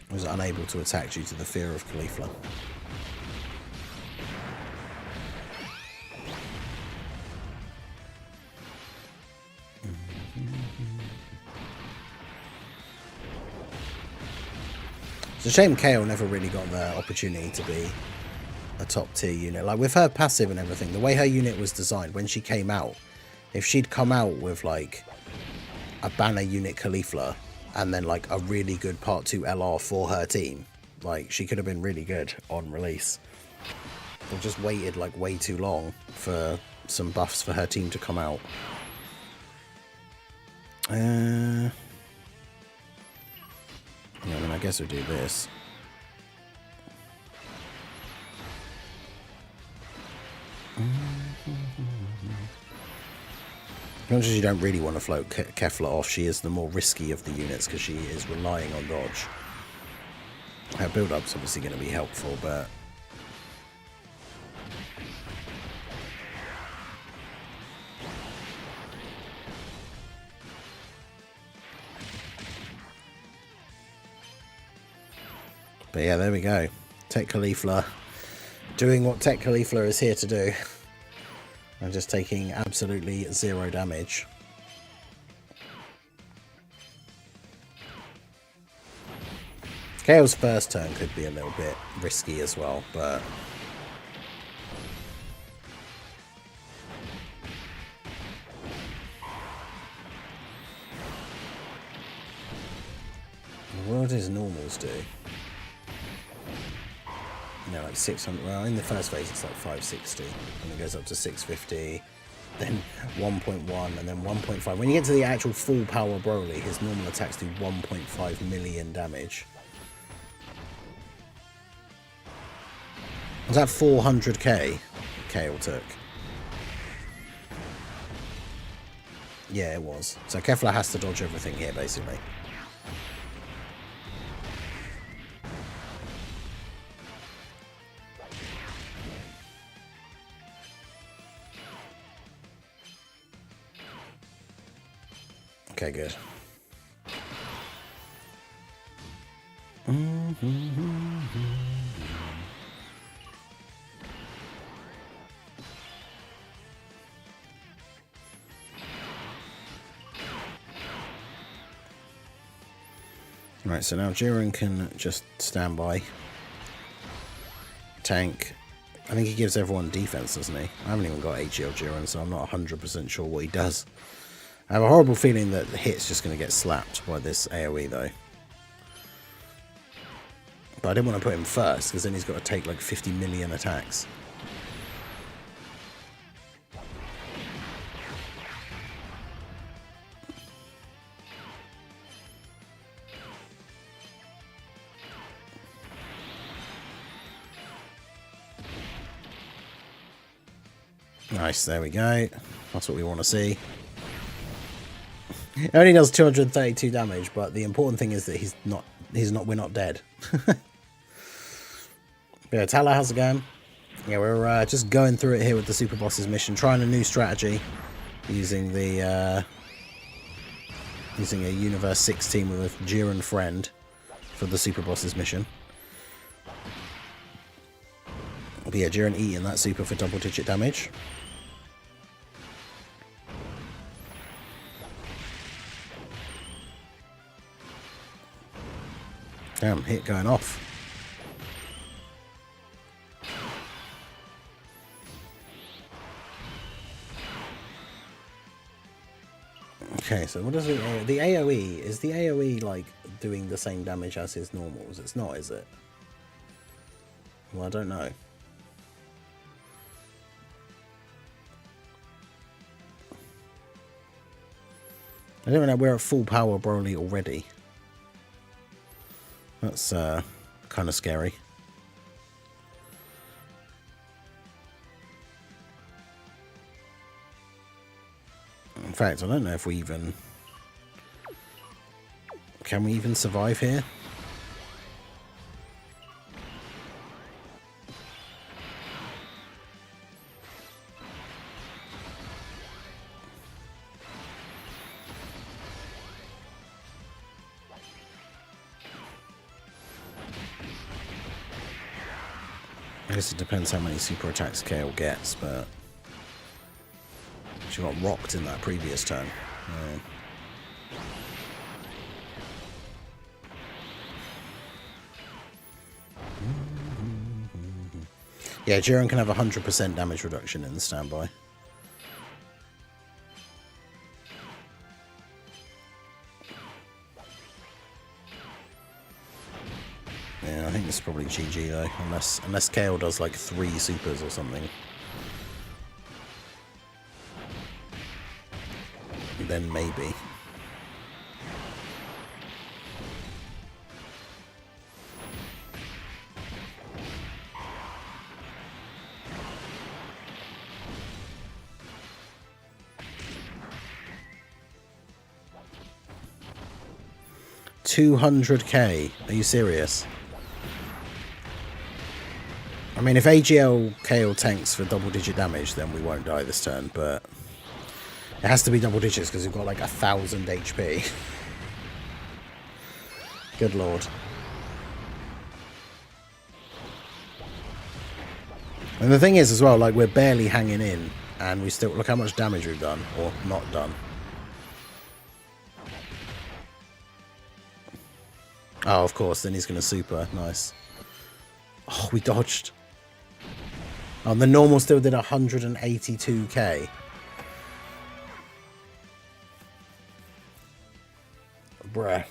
was unable to attack due to the fear of Caulifla. It's a shame Kale never really got the opportunity to be a top tier unit. Like with her passive and everything, the way her unit was designed when she came out, if she'd come out with like a banner unit Caulifla and then like a really good part 2 LR for her team, like she could have been really good on release. They just waited like way too long for some buffs for her team to come out. Yeah, I mean, I guess we'll do this. As much as you don't really want to float Kefla off, she is the more risky of the units because she is relying on dodge. Her build-up's obviously going to be helpful, but... But yeah, there we go. Tech Caulifla doing what Tech Caulifla is here to do. And just taking absolutely 0 damage. Kale's first turn could be a little bit risky as well, but... what does normals do? Yeah, like 600. Well, in the first phase it's like 560, and it goes up to 650, then 1.1, and then 1.5. When you get to the actual full power Broly, his normal attacks do 1.5 million damage. Was that 400k Kale took? Yeah, it was. So Kefla has to dodge everything here, basically. Okay, good. Right, so now Jiren can just stand by. Tank. I think he gives everyone defense, doesn't he? I haven't even got HEL Jiren, so I'm not 100% sure what he does. I have a horrible feeling that the hit's just going to get slapped by this AoE, though. But I didn't want to put him first, because then he's got to take like 50 million attacks. Nice, there we go. That's what we want to see. It only does 232 damage, but the important thing is that we're not dead. Yeah, Tala, how's it going? Yeah, we're just going through it here with the Super Bosses mission, trying a new strategy, using the using a Universe 6 team with a Jiren friend for the Super Bosses mission. But yeah, Jiren eating that super for double-digit damage. Damn, hit going off. Okay, so what does the AoE? Is the AoE like doing the same damage as his normals? It's not, is it? Well, I don't know. I don't know. We're at full power Broly already. That's kind of scary. In fact, I don't know if we even... Can we even survive here? I guess it depends how many super attacks Kale gets, but... She got rocked in that previous turn. Yeah, Jiren can have 100% damage reduction in the standby. Yeah, I think this is probably GG though, unless Kale does like 3 supers or something. Then maybe. $200k? Are you serious? I mean, if AGL Kale tanks for double-digit damage, then we won't die this turn, but... It has to be double digits because we've got like 1,000 HP. Good lord. And the thing is as well, like we're barely hanging in and we still, look how much damage we've done, or not done. Oh, of course, then he's going to super. Nice. Oh, we dodged. Oh, the normal still did 182k. Bruh.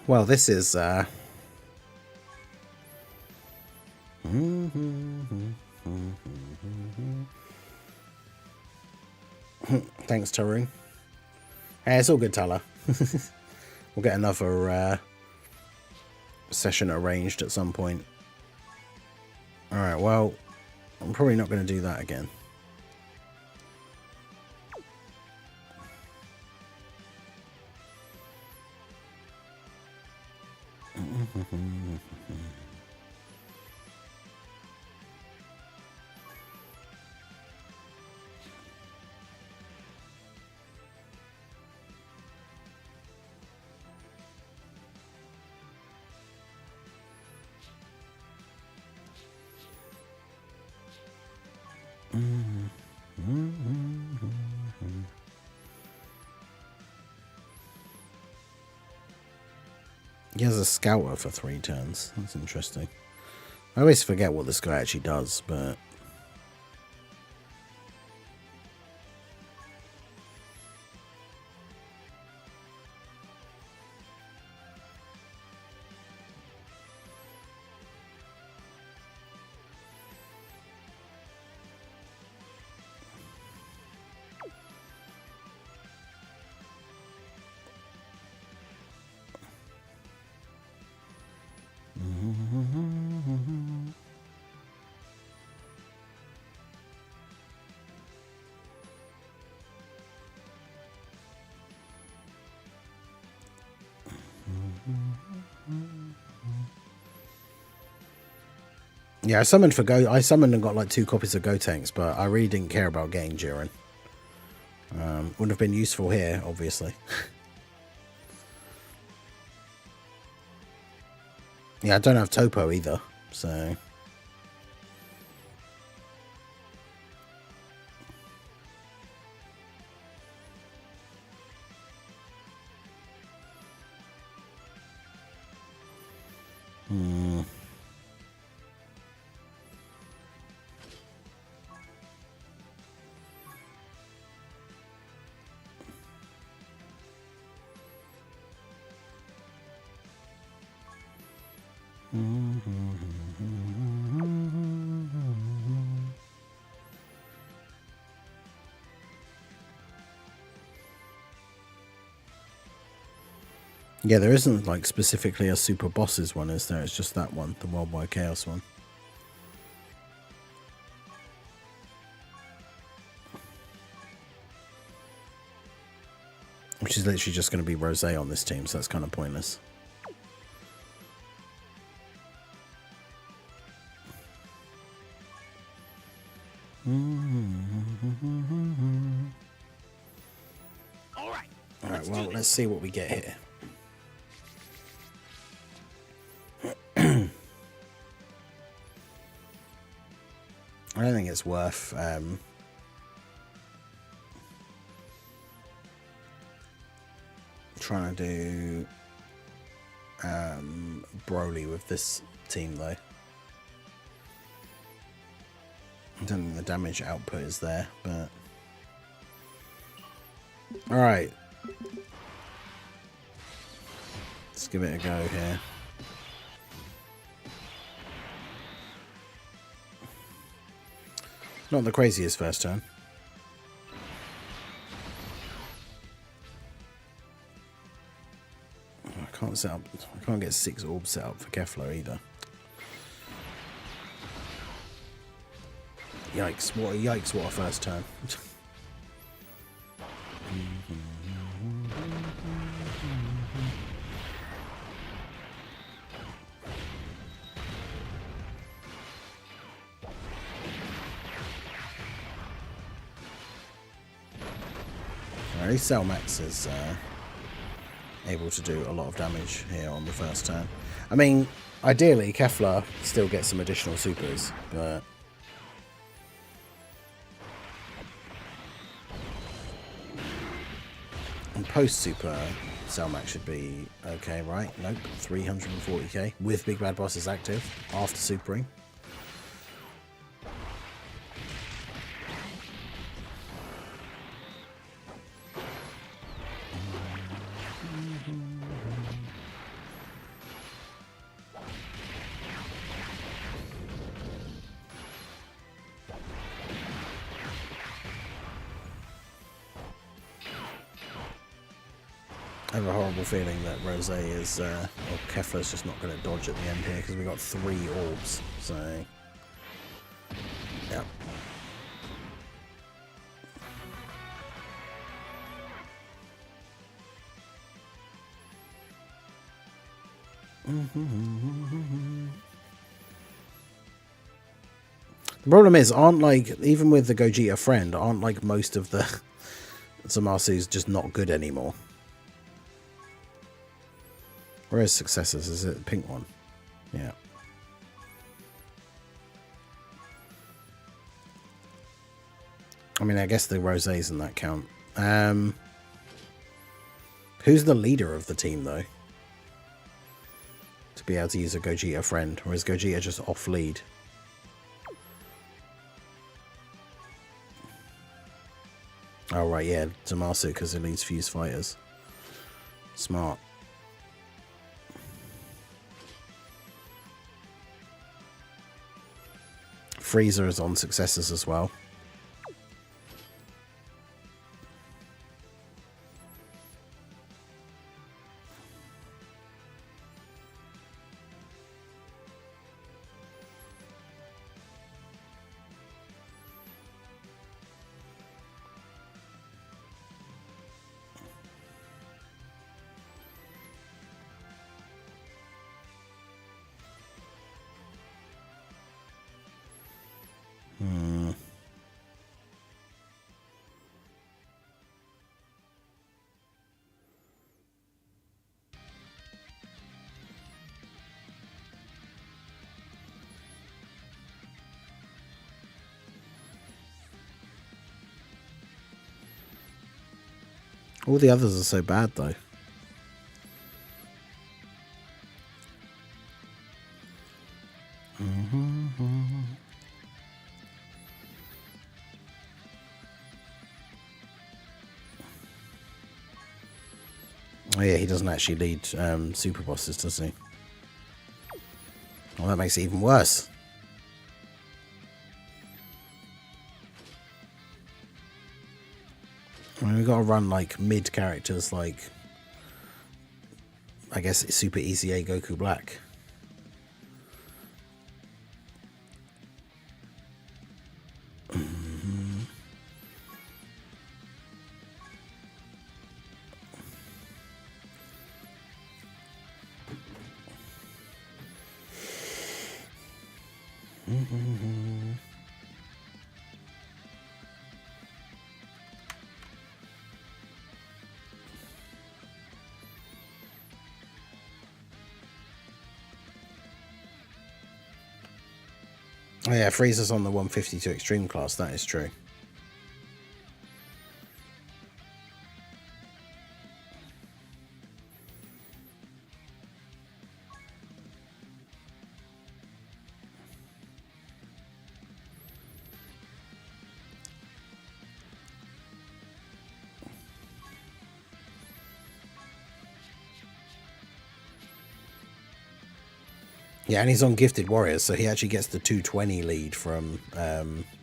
Well, this is thanks, Tarun. Hey, it's all good, Tala. We'll get another session arranged at some point. Alright, well, I'm probably not going to do that again. He has a scouter for 3 turns. That's interesting. I always forget what this guy actually does, but... Yeah, I summoned for Go. I summoned and got like 2 copies of Go Tanks, but I really didn't care about getting Jiren. Wouldn't have been useful here, obviously. Yeah, I don't have Topo either, so. Yeah, there isn't like specifically a super bosses one, is there? It's just that one, the Worldwide Chaos one. Which is literally just going to be Rosé on this team, so that's kind of pointless. Alright, well, let's see what we get here. I don't think it's worth trying to do Broly with this team, though. I don't think the damage output is there, but... Alright. Let's give it a go here. Not the craziest first turn. I can't set up. I can't get 6 orbs set up for Kefla either. Yikes! What a first turn. At least Cellmax is able to do a lot of damage here on the first turn. I mean, ideally, Kefla still gets some additional supers, but... And post-super, Cellmax should be okay, right? Nope, 340k with Big Bad Bosses active after supering. I have a horrible feeling that Rosé is, or Kefla's just not going to dodge at the end here because we got 3 orbs, so, yeah. The problem is, aren't like, even with the Gogeta friend, aren't like most of the Zamasu's just not good anymore? Where is successors? Is it the pink one? Yeah. I mean, I guess the Rosés in that count. Who's the leader of the team, though? To be able to use a Gogeta friend, or is Gogeta just off lead? Oh, right, yeah, Zamasu, because it leads Fuse Fighters. Smart. Freezer is on successors as well. All the others are so bad, though. Oh yeah, he doesn't actually lead super bosses, does he? Well, that makes it even worse. I mean, we've got to run like mid characters, like I guess it's Super Easy A Goku Black. Oh yeah, Frieza's on the 152 Extreme class, that is true. Yeah, and he's on Gifted Warriors, so he actually gets the 220 lead from Gogeta.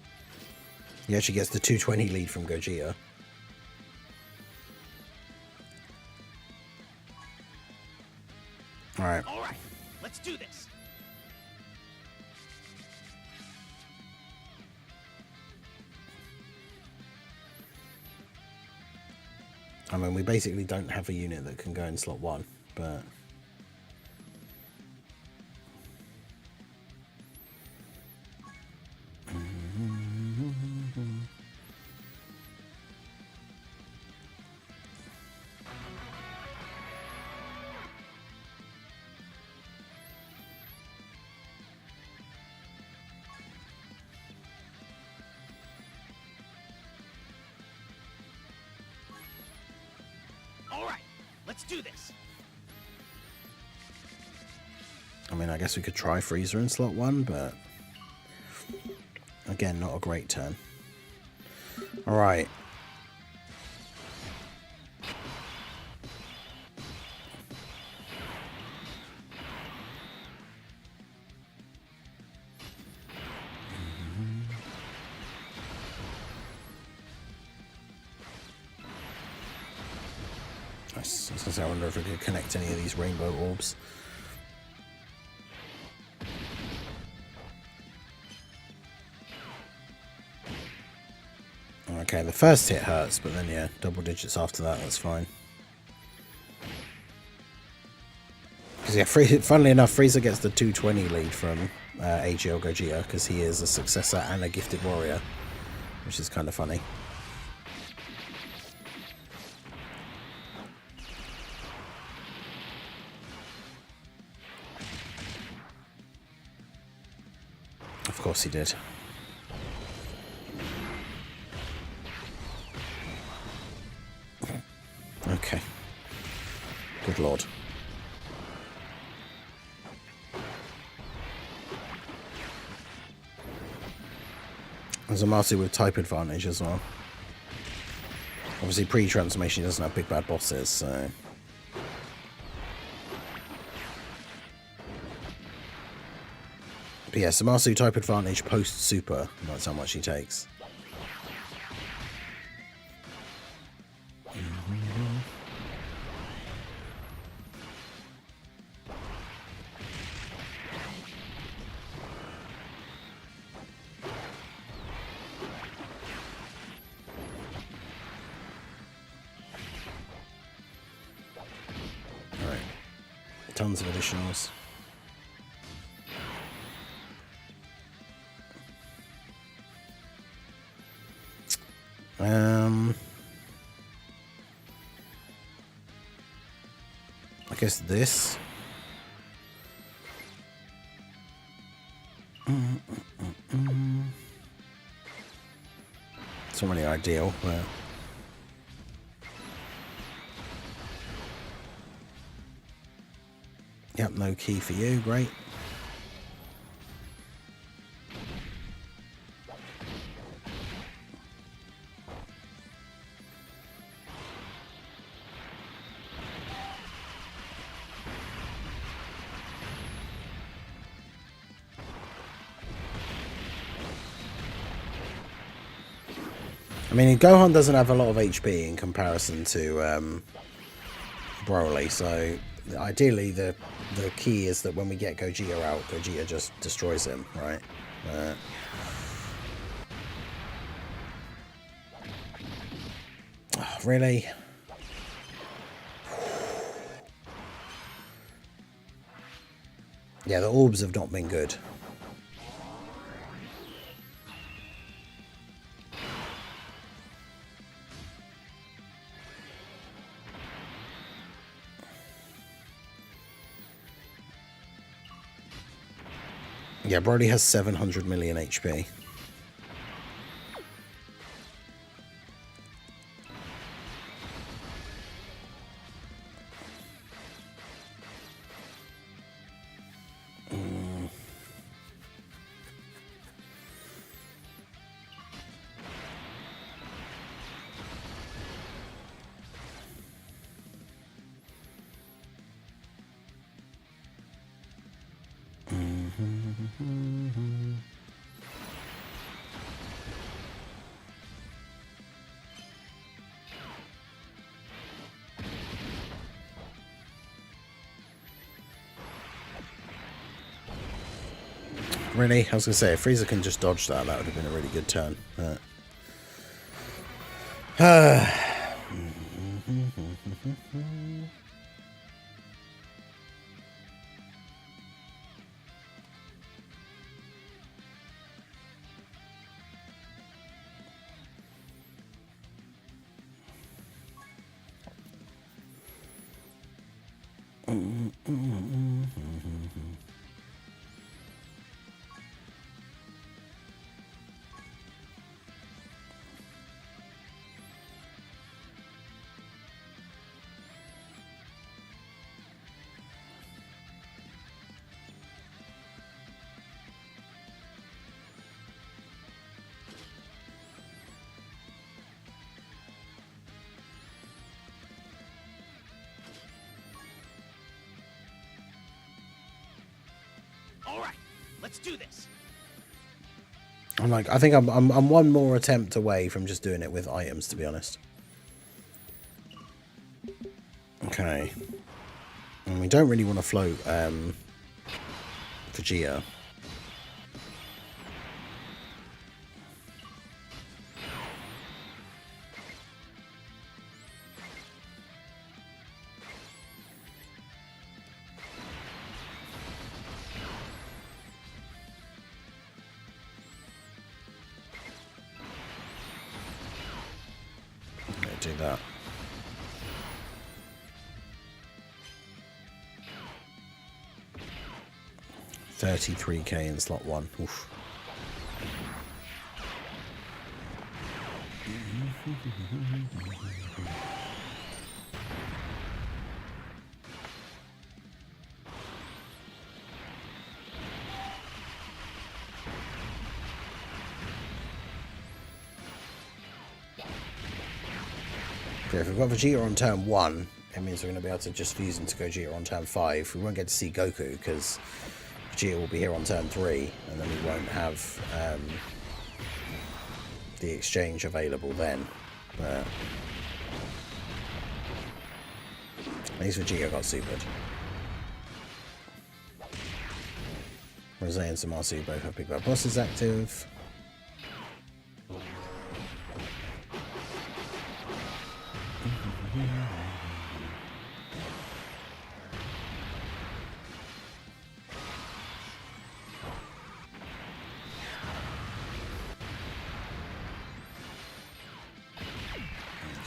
Alright. Alright, let's do this. I mean, we basically don't have a unit that can go in slot 1, but... Alright, let's do this. I mean, I guess we could try Frieza in slot 1, but... Again, not a great turn. Alright. Nice. I was gonna say, I wonder if we could connect any of these rainbow orbs. Okay, the first hit hurts, but then yeah, double digits after that, that's fine. Because yeah, funnily enough, Frieza gets the 220 lead from AGL Gogeta, because he is a successor and a Gifted Warrior, which is kind of funny. Of course he did. Okay. Good lord. There's a Zamasu with type advantage as well. Obviously pre-transformation doesn't have big bad bosses, so... But yeah, Zamasu type advantage post-super, that's how much he takes. Alright. Tons of additionals. I guess this. It's not really ideal, but Yep, no key for you. Great. I mean, Gohan doesn't have a lot of HP in comparison to Broly, so ideally the key is that when we get Gogeta out, Gogeta just destroys him, right? Oh, really? Yeah, the orbs have not been good. Yeah, Broly has 700 million HP. Really? I was going to say, if Frieza can just dodge that, that would have been a really good turn. But... All right, let's do this. I'm like, I think I'm one more attempt away from just doing it with items, to be honest. Okay. And we don't really want to float Vegeta. Do that. 33k in slot 1. Oof. Okay, if we've got Vegeta on turn 1, it means we're going to be able to just fuse into Gogeta on turn 5. We won't get to see Goku because Vegeta will be here on turn 3, and then we won't have the exchange available then. But at least Vegeta got supered. Rose and Zamasu both have Big Bad Bosses active.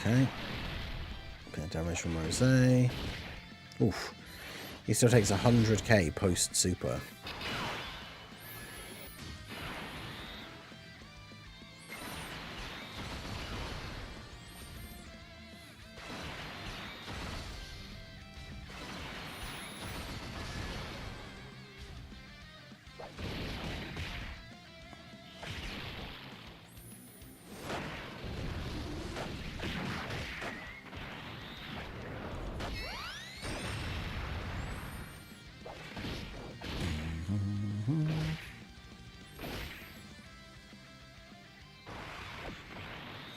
Okay. Bit of damage from Rose. Oof. He still takes 100k post super.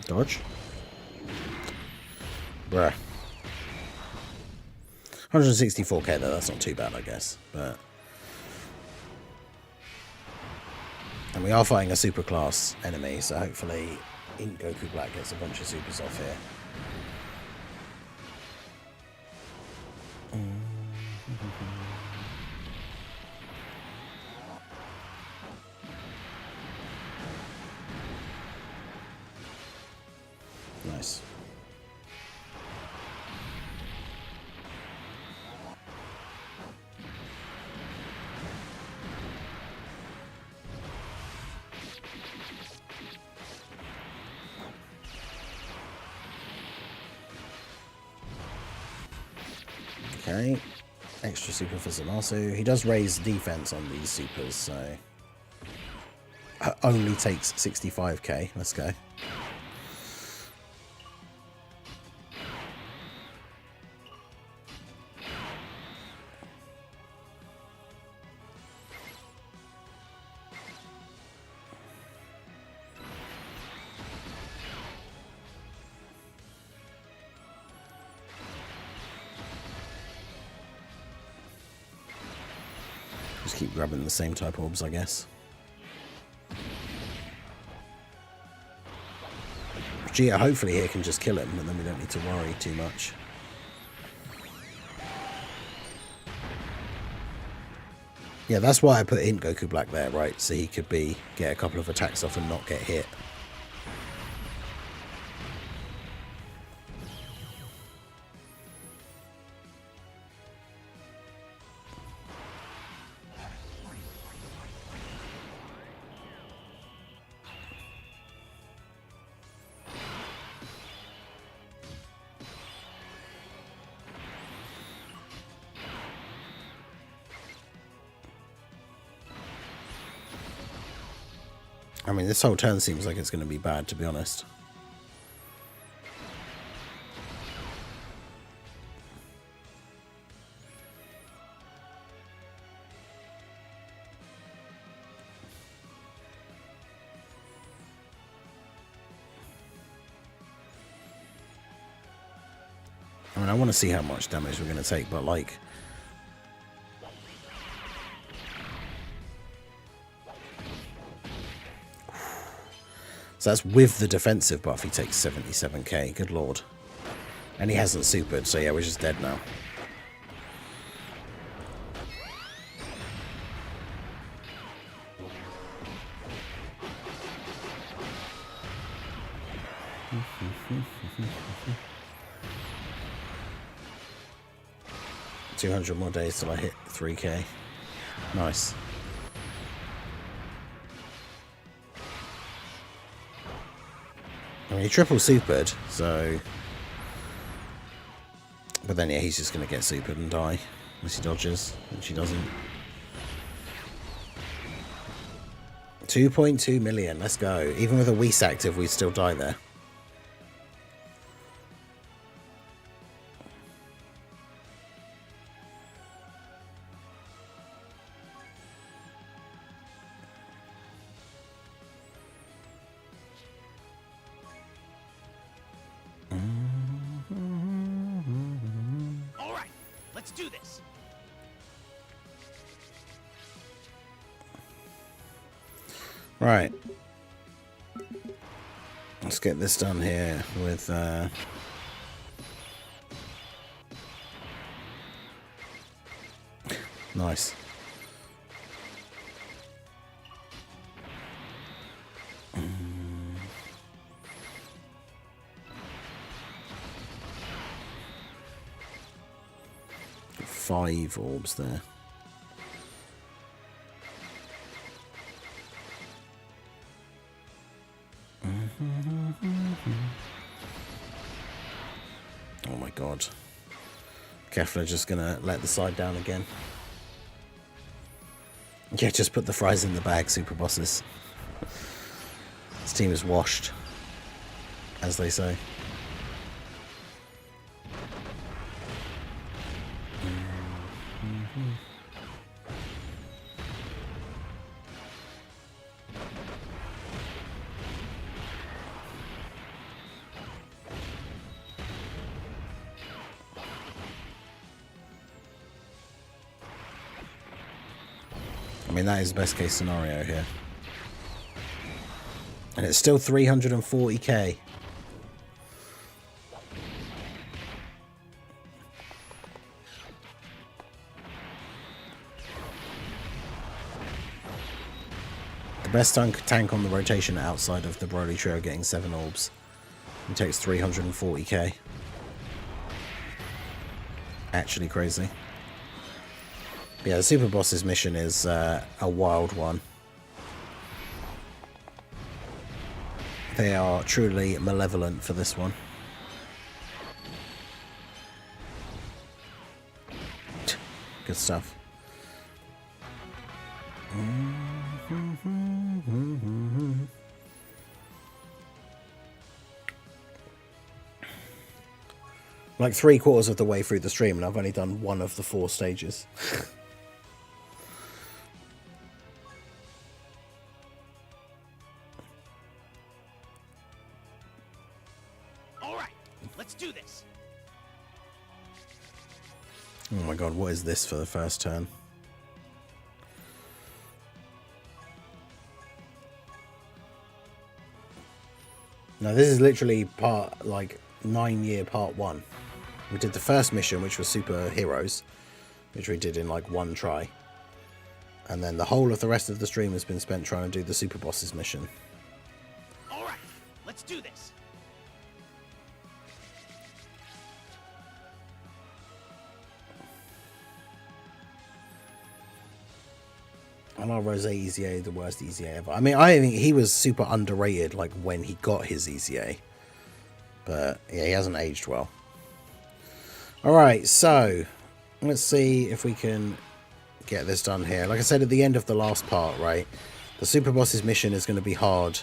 Dodge. Bruh. 164k though, that's not too bad, I guess. But and we are fighting a super class enemy, so hopefully Ink Goku Black gets a bunch of supers off here. Nice. Okay, extra super for Zamasu. He does raise defense on these supers, so only takes 65k. Let's go. Just keep grabbing the same type orbs, I guess. Gia hopefully here can just kill him, and then we don't need to worry too much. Yeah, that's why I put in Goku Black there, right? So he could get a couple of attacks off and not get hit. I mean, this whole turn seems like it's going to be bad, to be honest. I mean, I want to see how much damage we're going to take, but like... So that's with the defensive buff, he takes 77k, good lord. And he hasn't supered, so yeah, we're just dead now. $200 more days till I hit 3k. Nice. I mean, he triple supered, so... But then, yeah, he's just going to get supered and die. Unless he dodges, which he doesn't. 2.2 million, let's go. Even with a Whis active, we'd still die there. Let's do this. Right. Let's get this done here with nice. Five orbs there. Oh my god. Kefla just gonna let the side down again. Yeah, just put the fries in the bag, super bosses. This team is washed, as they say. mean, that is the best case scenario here. And it's still 340k. The best tank on the rotation outside of the Broly trio getting 7 orbs. It takes 340k. Actually crazy. But yeah, the Super Boss's mission is a wild one. They are truly malevolent for this one. Good stuff. Like 3/4 of the way through the stream, and I've only done one of the 4 stages. All right, let's do this. Oh my god, what is this for the first turn? No, this is literally part, like, 9-year part 1. We did the first mission, which was superheroes, which we did in like 1 try. And then the whole of the rest of the stream has been spent trying to do the Super Bosses mission. All right, let's do this. And our Rose EZA, the worst EZA ever. I mean, I think he was super underrated, like, when he got his EZA. But, yeah, he hasn't aged well. Alright, so, let's see if we can get this done here. Like I said at the end of the last part, right, the Super Boss's mission is going to be hard,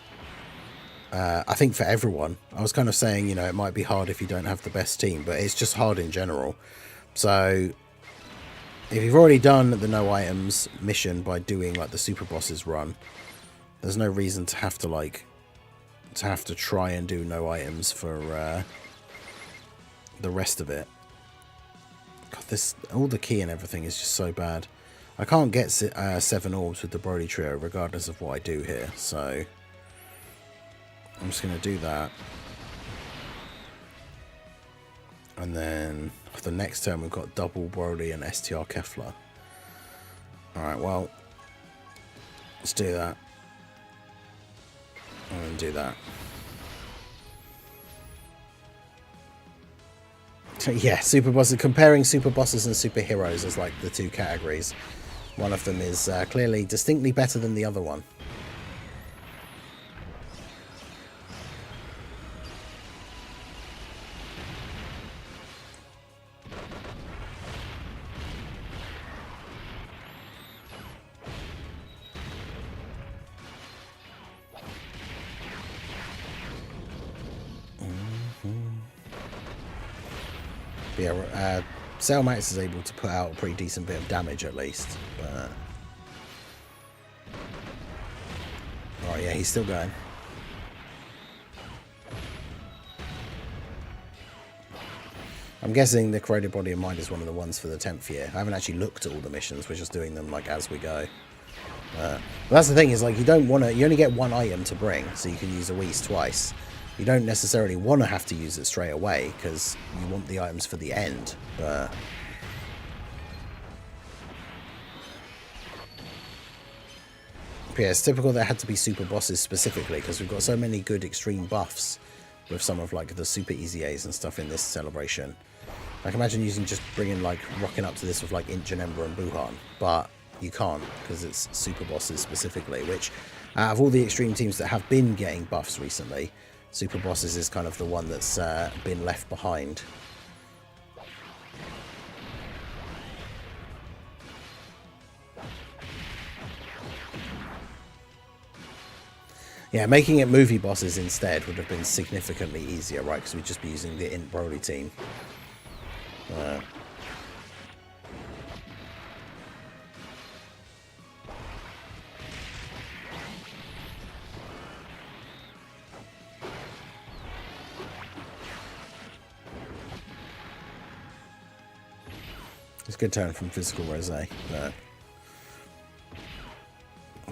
I think, for everyone. I was kind of saying, you know, it might be hard if you don't have the best team, but it's just hard in general. So, if you've already done the no items mission by doing, like, the Super Boss's run, there's no reason to have to, like, try and do no items for the rest of it. God, this, all the key and everything is just so bad. I can't get 7 orbs with the Broly trio regardless of what I do here, so I'm just going to do that. And then for the next turn we've got double Broly and STR Kefla. Alright, well, let's do that. And do that. Yeah, Super Bosses. Comparing Super Bosses and Superheroes as like the 2 categories. One of them is clearly distinctly better than the other one. Yeah, Cell Max is able to put out a pretty decent bit of damage at least. But... oh yeah, he's still going. I'm guessing the Corroded Body of Mind is one of the ones for the 10th year. I haven't actually looked at all the missions, we're just doing them like as we go. But that's the thing, is like you don't want to, you only get 1 item to bring, so you can use a Whis twice. You don't necessarily want to have to use it straight away, because you want the items for the end, but... yeah, it's typical that it had to be Super Bosses specifically, because we've got so many good extreme buffs with some of like the Super EZAs and stuff in this celebration. Like imagine using, just bringing like, rocking up to this with like Inch and Ember and Buhan, but you can't, because it's Super Bosses specifically, which out of all the extreme teams that have been getting buffs recently, Super Bosses is kind of the one that's been left behind. Yeah, making it movie bosses instead would have been significantly easier, right? Because we'd just be using the Int Broly team. It's a good turn from Physical Rosé, but...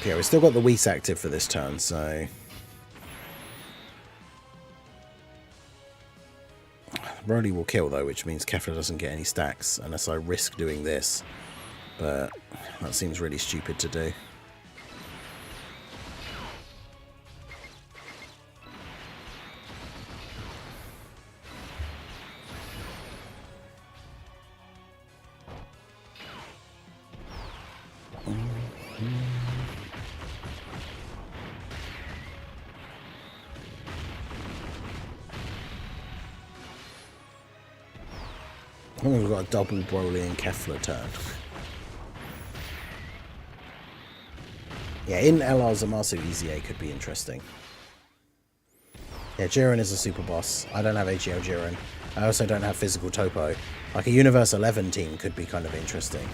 Okay, we've still got the Whis active for this turn, so... Broly will kill, though, which means Kefla doesn't get any stacks unless I risk doing this. But that seems really stupid to do. I think we've got a double Broly and Kefla turn. Yeah, in LR Zamasu, EZA could be interesting. Yeah, Jiren is a super boss. I don't have AGL Jiren. I also don't have physical Topo. Like a Universe 11 team could be kind of interesting.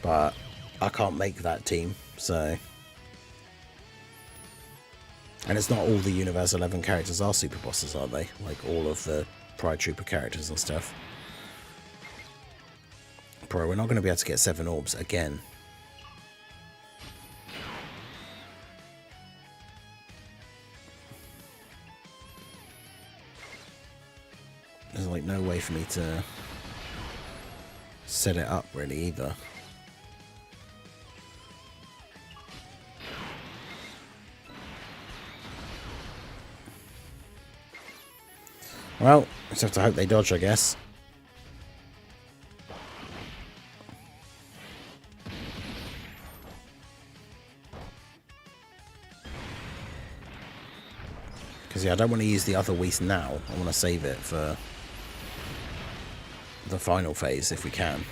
But I can't make that team, so... And it's not all the Universe 11 characters are super bosses, are they? Like all of the Pride Trooper characters and stuff. Bro, we're not going to be able to get 7 orbs again. There's like no way for me to set it up really either. Well, just have to hope they dodge, I guess. Because, yeah, I don't want to use the other Whis now. I want to save it for the final phase if we can.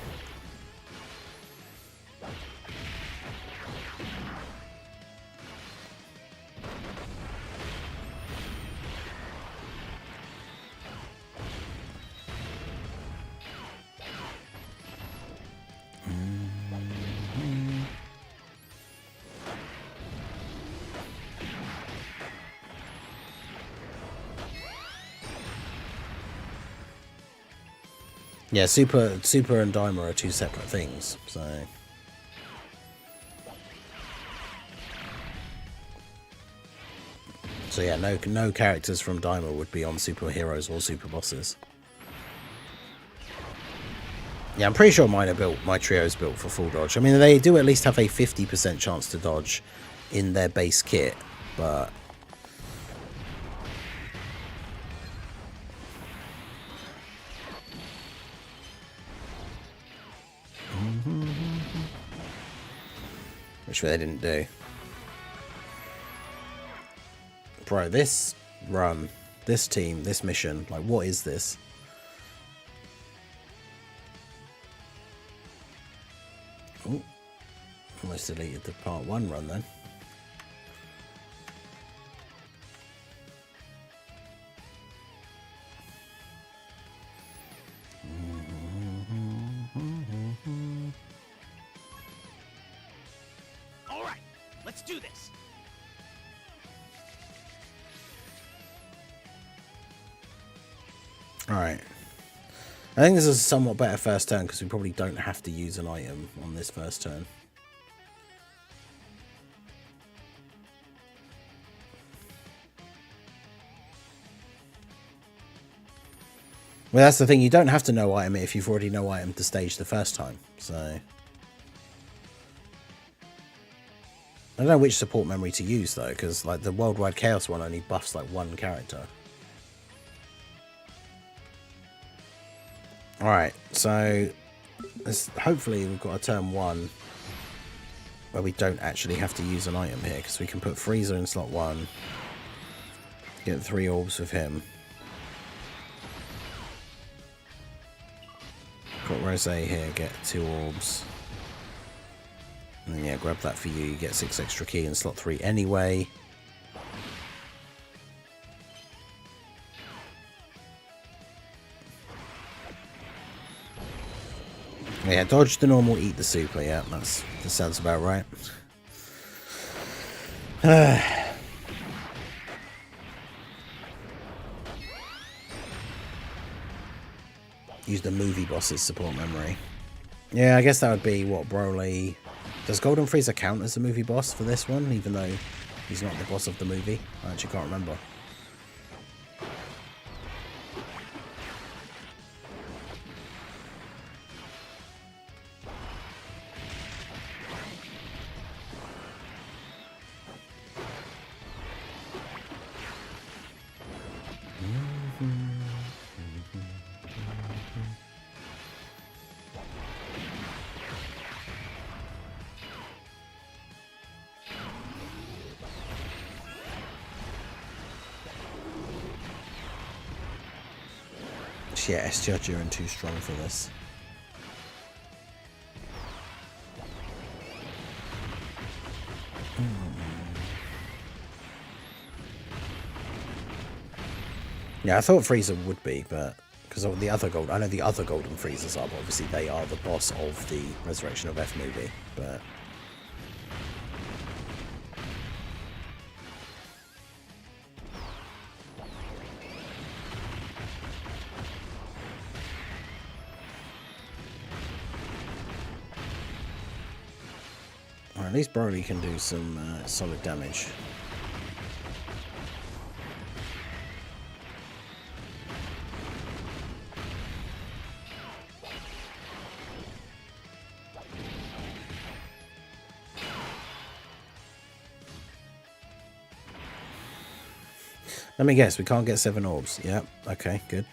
Yeah, Super and Daima are 2 separate things, so... So yeah, no characters from Daima would be on super heroes or super bosses. Yeah, I'm pretty sure my trio is built for full dodge. I mean, they do at least have a 50% chance to dodge in their base kit, but... Which they didn't do. Bro, this run, this team, this mission, like, what is this? Oh, almost deleted the part 1 run then. All right, let's do this. Alright. I think this is a somewhat better first turn because we probably don't have to use an item on this first turn. Well, that's the thing. You don't have to know item it if you've already know item to stage the first time. So... I don't know which support memory to use though, because like the Worldwide Chaos one only buffs like 1 character. Alright, so hopefully we've got a turn 1 where we don't actually have to use an item here, because we can put Frieza in slot 1, get 3 orbs with him, put Rose here, get 2 orbs, and then yeah, grab that for you, you get 6 extra ki in slot 3 anyway. Yeah, dodge the normal, eat the super. Yeah, that sounds about right. Use the movie boss's support memory. Yeah, I guess that would be what, Broly, Does Golden Frieza count as a movie boss for this one, even though he's not the boss of the movie? I actually can't remember. Yeah, STR Jiren too strong for this. Yeah, I thought Frieza would be, but because of the other gold, I know the other Golden Friezas are, but obviously they are the boss of the Resurrection of F movie. But at least Broly can do some solid damage. Let me guess, we can't get 7 orbs. Yep, okay, good.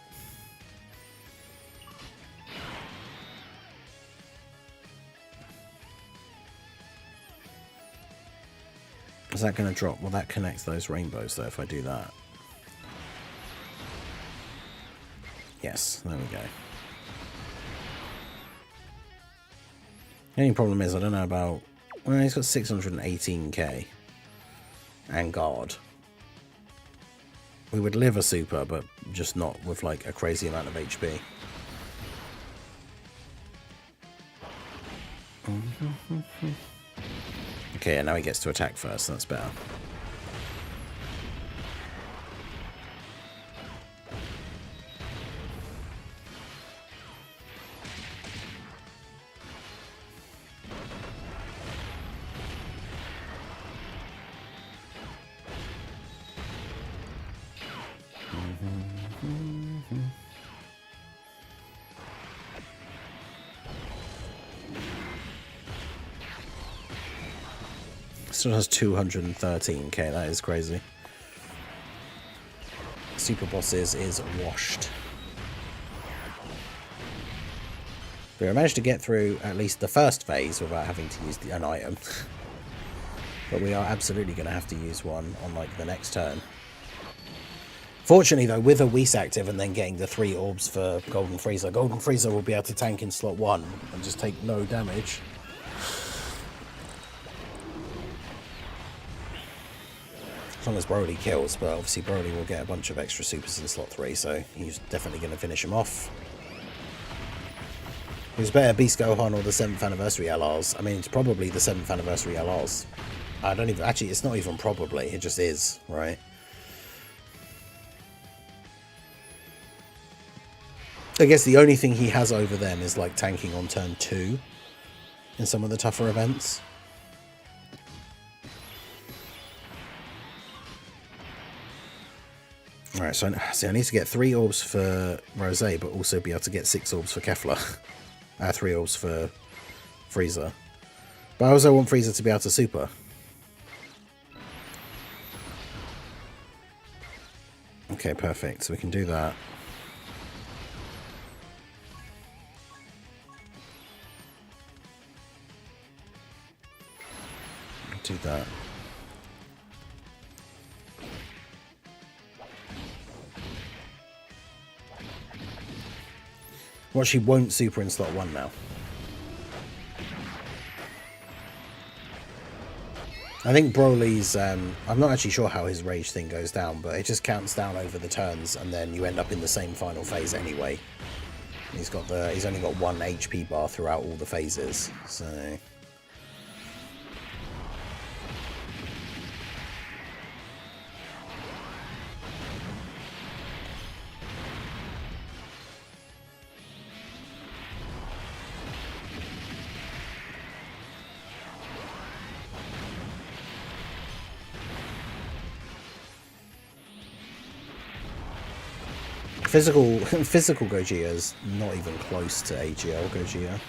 Is that going to drop? Well, that connects those rainbows, though, if I do that. Yes, there we go. The only problem is, I don't know about... Well, he's got 618k. And guard. We would live a super, but just not with, like, a crazy amount of HP. Okay, and now he gets to attack first. That's better. Still has 213k, that is crazy. Super bosses is washed. But I managed to get through at least the first phase without having to use an item. But we are absolutely going to have to use one on like the next turn. Fortunately though, with a Whis active and then getting the 3 orbs for Golden Frieza will be able to tank in slot 1 and just take no damage. As long as Broly kills, but obviously Broly will get a bunch of extra supers in slot 3, so he's definitely going to finish him off. It was better Beast Gohan or the 7th anniversary LRs. I mean, it's probably the 7th anniversary LRs. I don't even... Actually, it's not even probably, it just is, right? I guess the only thing he has over them is like tanking on turn 2 in some of the tougher events. Alright, so I need to get 3 orbs for Rose, but also be able to get 6 orbs for Kefla. 3 orbs for Frieza. But I also want Frieza to be able to super. Okay, perfect. So we can do that. Do that. Well, she won't super in slot 1 now. I think Broly's, I'm not actually sure how his rage thing goes down, but it just counts down over the turns and then you end up in the same final phase anyway. He's only got 1 HP bar throughout all the phases, so... Physical physical Gogeta is not even close to AGL Gogeta.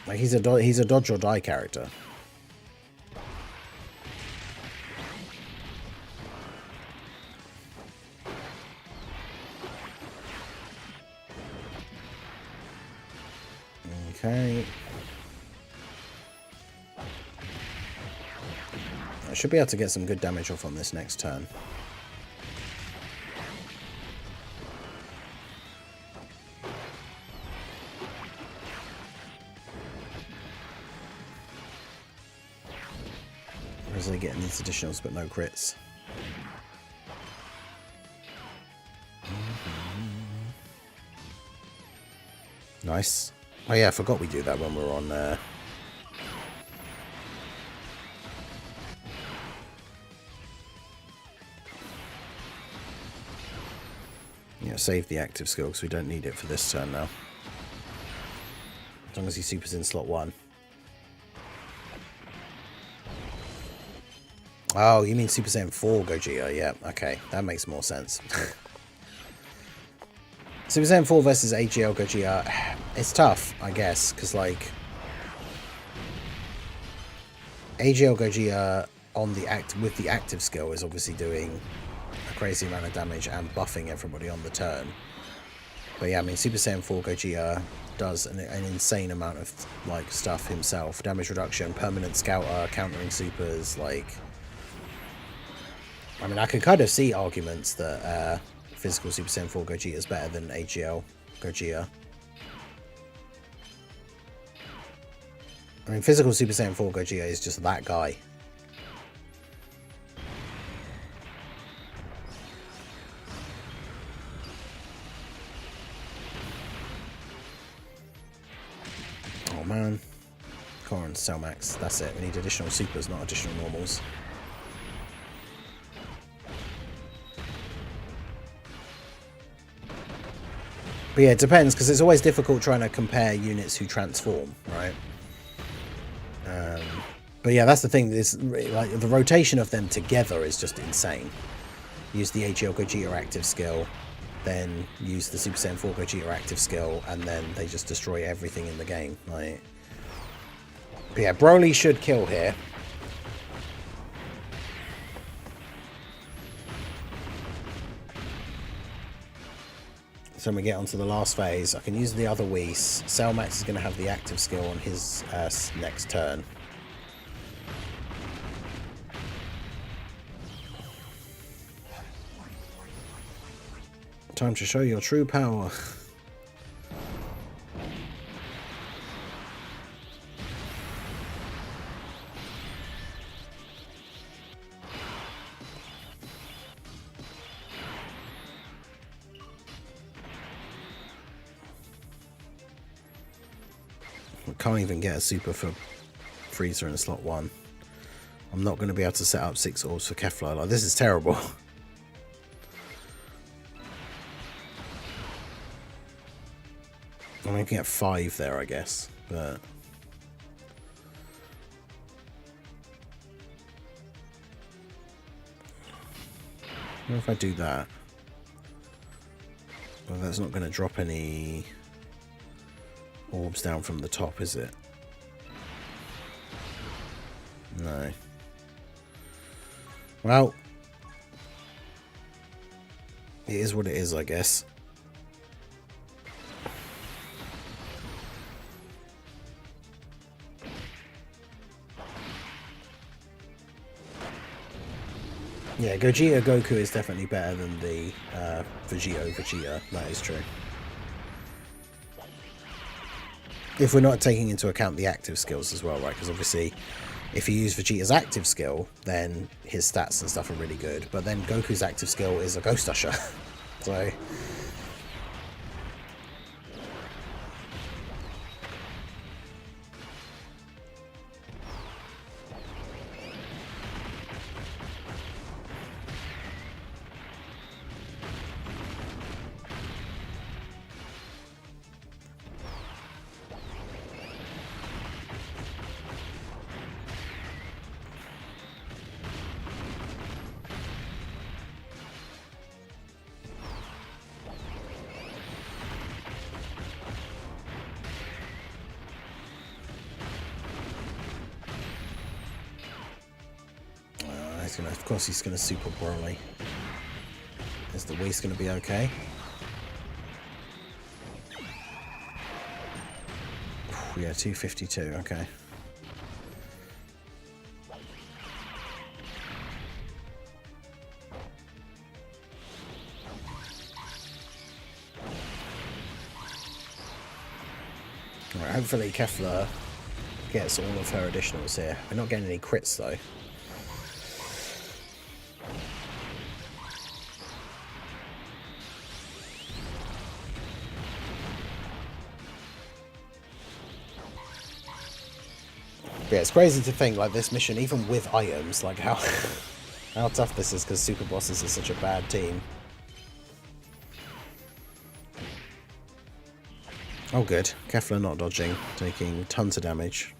Like he's a dodge or die character. Okay. I should be able to get some good damage off on this next turn. Whereas they getting these additionals but no crits. Nice. Oh yeah, I forgot we do that when we're on yeah, save the active skill because we don't need it for this turn now. As long as he supers in slot 1. Oh, you mean Super Saiyan 4 Gogeta? Yeah, okay, that makes more sense. Super Saiyan 4 versus AGL Gogeta, it's tough, I guess, because like AGL Gogeta on the with the active skill is obviously doing a crazy amount of damage and buffing everybody on the turn. But yeah, I mean Super Saiyan 4 Gogeta does an insane amount of like stuff himself. Damage reduction, permanent scouter, countering supers, like I mean I could kind of see arguments that physical Super Saiyan 4 Gogeta is better than AGL Gogeta. I mean physical Super Saiyan 4 Gogeta is just that guy. Oh man. Corin, Cellmax, that's it. We need additional supers, not additional normals. But yeah, it depends, because it's always difficult trying to compare units who transform, right? But yeah, that's the thing. Is like the rotation of them together is just insane. Use the AGL Gogeta active skill, then use the Super Saiyan 4 Gogeta active skill, and then they just destroy everything in the game. Like, but yeah, Broly should kill here. So when we get onto the last phase, I can use the other Whis. Cellmax is going to have the active skill on his next turn. Time to show your true power. Can't even get a super for Freezer in slot 1. I'm not going to be able to set up 6 orbs for Kefla. Like, this is terrible. I'm making it 5 there, I guess, but what if I do that? Well, that's not going to drop any orbs down from the top, is it? No. Well, it is what it is, I guess. Yeah, Gogeta Goku is definitely better than the Vegeta. That is true. If we're not taking into account the active skills as well, right? Because obviously, if you use Vegeta's active skill, then his stats and stuff are really good. But then Goku's active skill is a Ghost Usher. So he's gonna, of course he's gonna super Broly. Is the Whis gonna be okay? Yeah, 252, okay. Alright, hopefully Kefla gets all of her additionals here. We're not getting any crits though. But yeah, it's crazy to think like this mission, even with items, like how how tough this is because Super Bosses is such a bad team. Oh good, Kefla not dodging, taking tons of damage.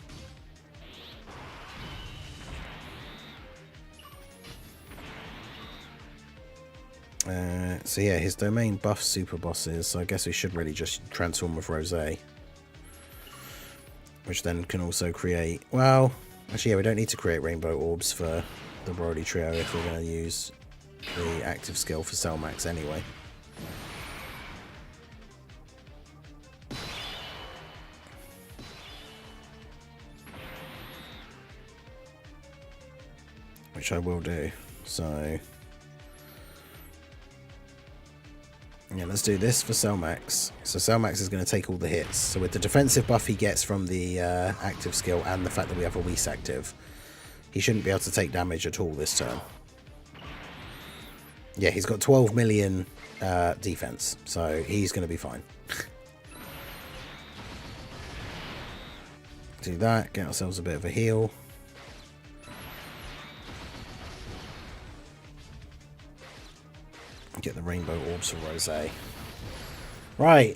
So yeah, his domain buffs Super Bosses, so I guess we should really just transform with Rosé. Which then can also create... Well, actually yeah, we don't need to create Rainbow Orbs for the Broly Trio if we're going to use the active skill for Cell Max anyway. Which I will do, so... Yeah, let's do this for Cell Max. So Cell Max is going to take all the hits. So with the defensive buff he gets from the active skill and the fact that we have a Whis active, he shouldn't be able to take damage at all this turn. Yeah, he's got 12 million defense, so he's going to be fine. Do that, get ourselves a bit of a heal. Get the Rainbow Orbs for Rosé. Right.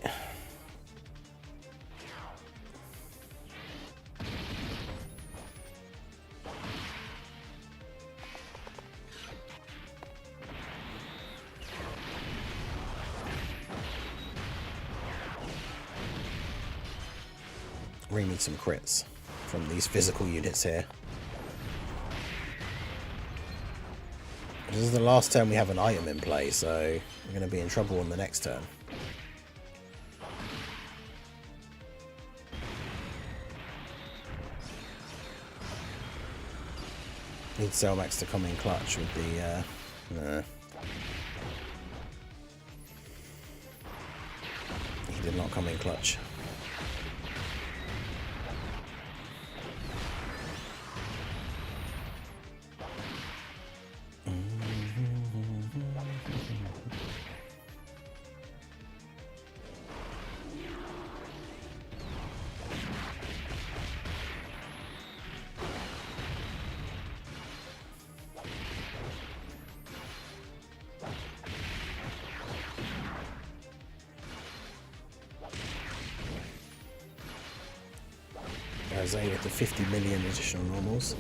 We need some crits from these physical units here. This is the last turn we have an item in play, so we're going to be in trouble on the next turn. Need Cell Max to come in clutch with the... no. He did not come in clutch. Rosé with the 50 million additional normals.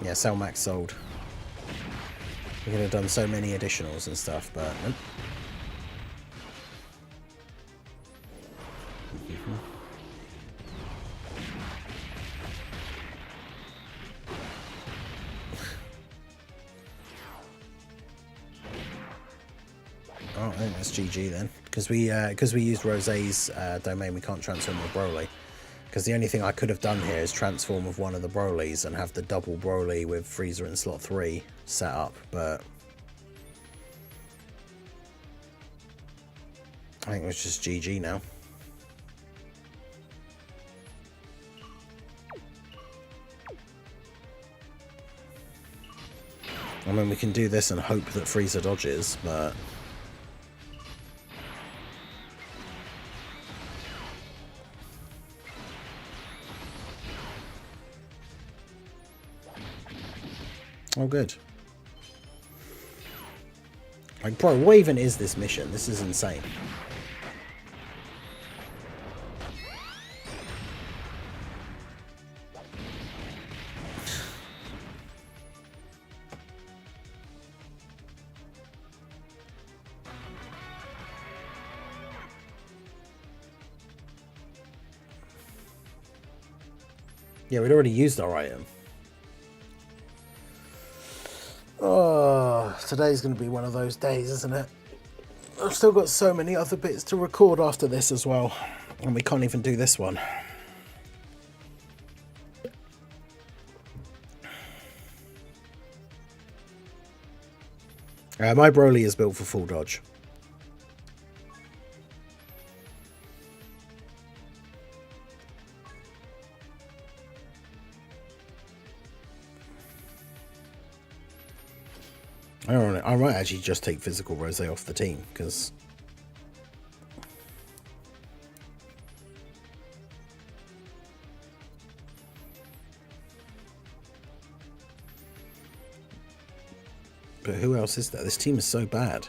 Yeah, Cell Max sold. We could have done so many additionals and stuff, but nope. Oh, I think that's GG then, because we used Rosé's domain, we can't transform with Broly. Because the only thing I could have done here is transform with one of the Brolys and have the double Broly with Frieza in slot 3 set up, but I think it was just GG now. I mean, we can do this and hope that Frieza dodges, but... Oh, good. Like, bro, what even is this mission? This is insane. Yeah, we'd already used our item. Oh, today's going to be one of those days, isn't it? I've still got so many other bits to record after this as well. And we can't even do this one. My Broly is built for full dodge. I might actually just take physical Rose off the team, because... But who else is there? This team is so bad.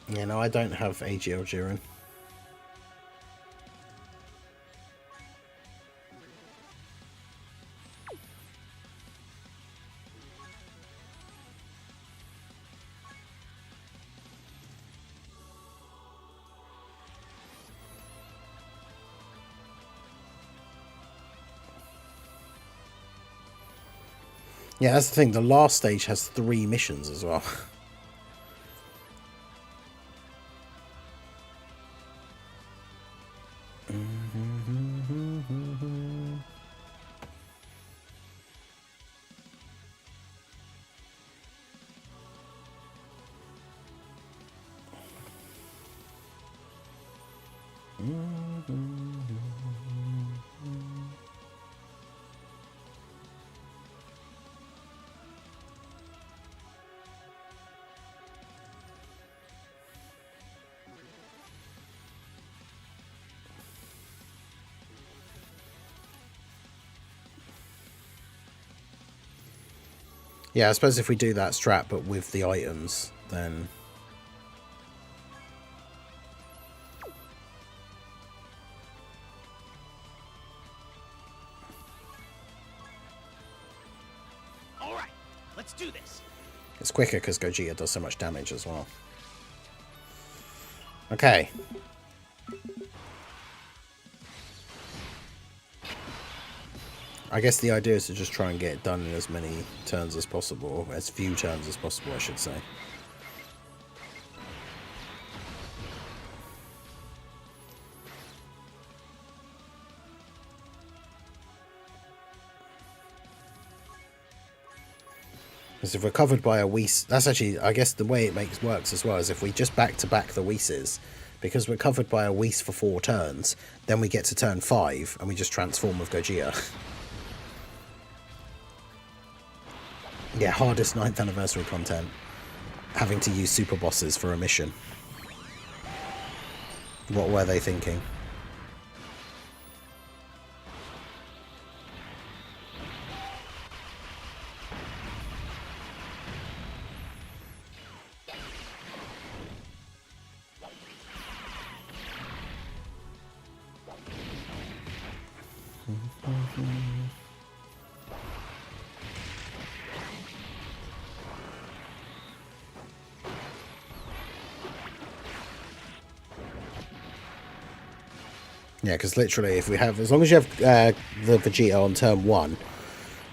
Yeah, no, I don't have AGL Jiren. Yeah, that's the thing. The last stage has 3 missions as well. Yeah, I suppose if we do that strat, but with the items, then... Alright, let's do this. It's quicker because Gogeta does so much damage as well. Okay. I guess the idea is to just try and get it done in as many turns as possible, or as few turns as possible, I should say. Because if we're covered by a Whis, that's actually, I guess the way it works as well is if we just back-to-back the Whis, because we're covered by a Whis for 4 turns, then we get to turn 5 and we just transform with Gogeta. Yeah, hardest 9th anniversary content. Having to use super bosses for a mission. What were they thinking? Yeah, because literally, if we have, as long as you have the Vegeta on turn 1,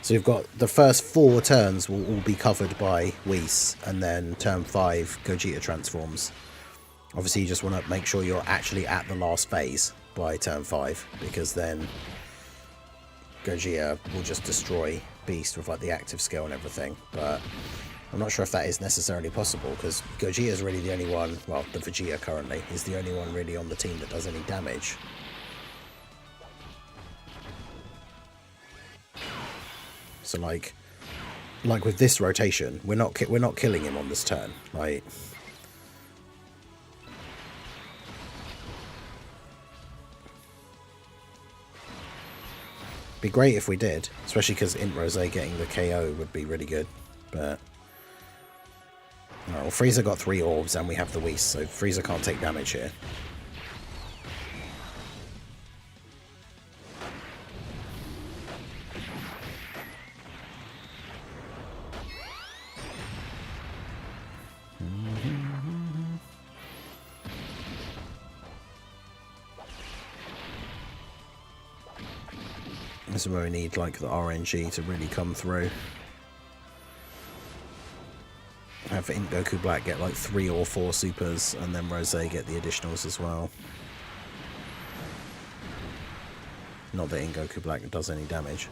so you've got the first 4 turns will all be covered by Whis, and then turn 5, Gogeta transforms. Obviously, you just want to make sure you're actually at the last phase by turn 5, because then Gogeta will just destroy Beast with like the active skill and everything. But I'm not sure if that is necessarily possible, because Gogeta is really the only one, well, the Vegeta currently is the only one really on the team that does any damage. So like with this rotation, we're not killing him on this turn. Like, be great if we did, especially because Int Rose getting the KO would be really good. But well, Frieza got 3 orbs and we have the Whis, so Frieza can't take damage here. This is where we need like the RNG to really come through. Have Int Goku Black get like 3 or 4 supers, and then Rose get the additionals as well. Not that Int Goku Black does any damage.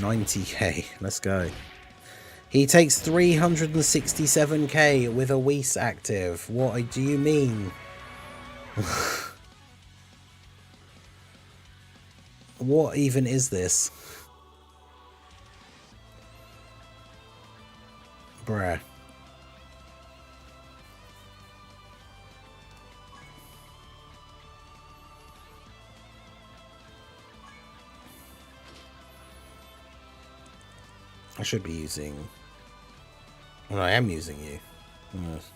90k, let's go. He takes 367k with a Whis active. What do you mean? What even is this? Bruh. I should be using... Well, I am using you. Yes.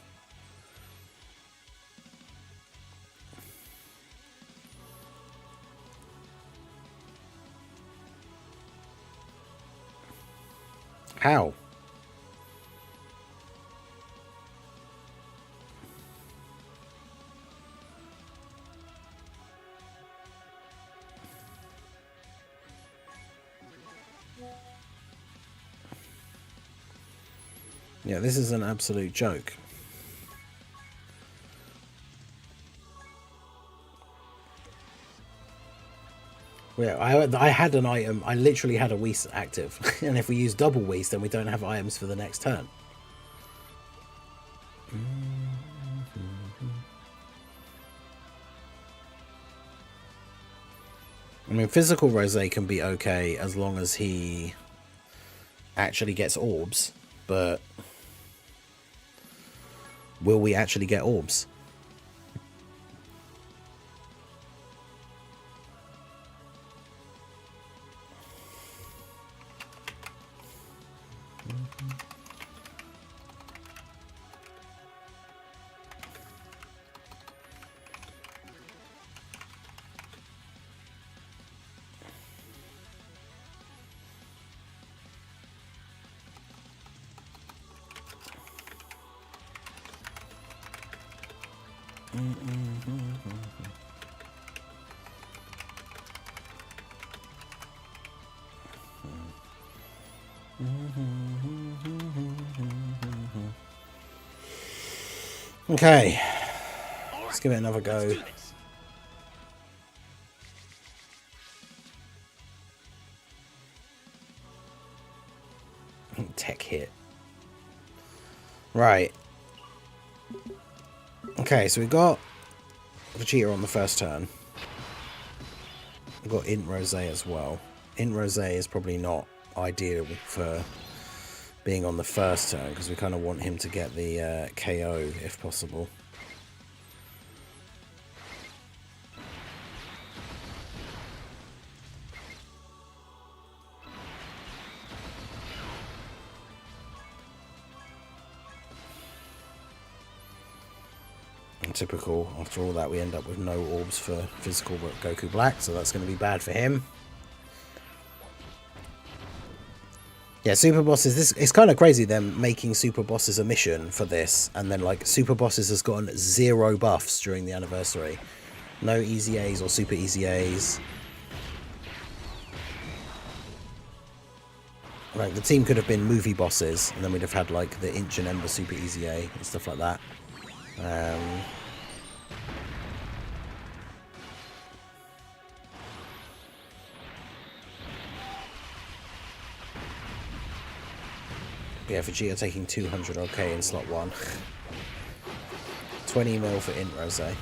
How? Yeah, this is an absolute joke. Yeah, I had an item, I literally had a Whis active. And if we use double Whis, then we don't have items for the next turn. I mean, physical Rose can be okay as long as he actually gets orbs, but will we actually get orbs? Okay, let's give it another go. Tech hit. Right. Okay, so we got Vegeta on the first turn. We've got Int Rose as well. Int Rose is probably not ideal for being on the first turn, because we kind of want him to get the KO if possible. And typical, after all that, we end up with no orbs for physical Goku Black, so that's going to be bad for him. Yeah, super bosses. This it's kind of crazy them making super bosses a mission for this, and then like super bosses has gotten 0 buffs during the anniversary. No easy A's or super easy A's. Like the team could have been movie bosses, and then we'd have had like the Inch and Ember super easy A and stuff like that. Yeah, Vegeta taking 200 OK in slot 1. 20 mil for Int Rose. Yeah,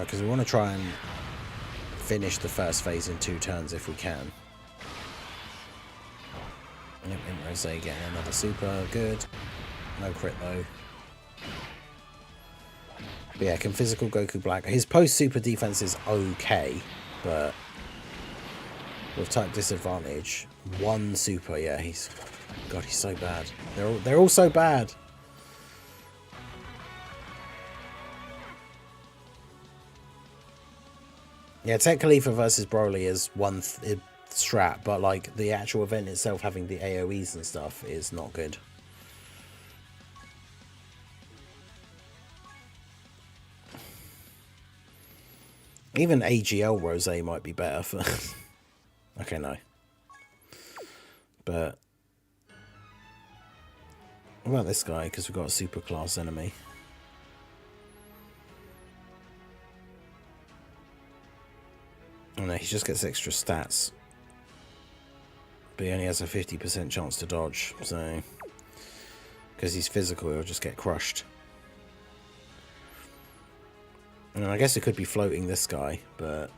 because we want to try and finish the first phase in 2 turns if we can. Yep, Int Rose getting another super. Good. No crit though. But yeah, can physical Goku Black. His post-super defense is okay, but with type disadvantage, 1 super, yeah, he's... God, he's so bad. They're all so bad. Yeah, Tech Khalifa versus Broly is one strat, but like the actual event itself having the AoEs and stuff is not good. Even AGL Rose might be better for... Okay, no. But... What about this guy? Because we've got a super class enemy. Oh no, he just gets extra stats. But he only has a 50% chance to dodge, so... Because he's physical, he'll just get crushed. And I guess it could be floating this guy, but...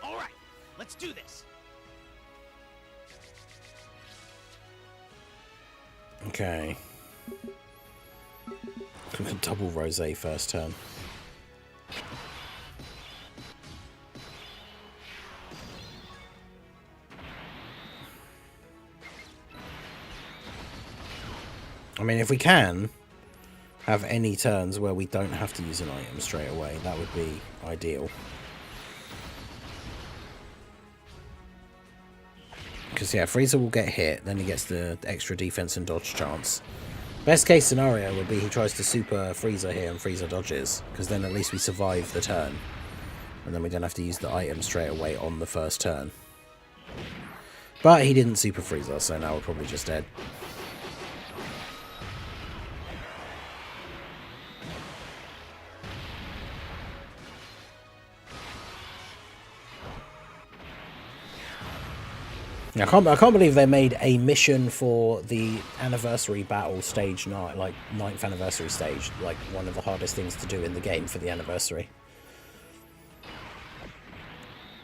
All right, let's do this. Okay. Double Rose first turn. I mean, if we can have any turns where we don't have to use an item straight away, that would be ideal. Because, yeah, Frieza will get hit, then he gets the extra defense and dodge chance. Best case scenario would be he tries to super Frieza here and Frieza dodges, because then at least we survive the turn. And then we don't have to use the item straight away on the first turn. But he didn't super Frieza, so now we're probably just dead. I can't believe they made a mission for the anniversary battle stage, like 9th anniversary stage, like one of the hardest things to do in the game for the anniversary.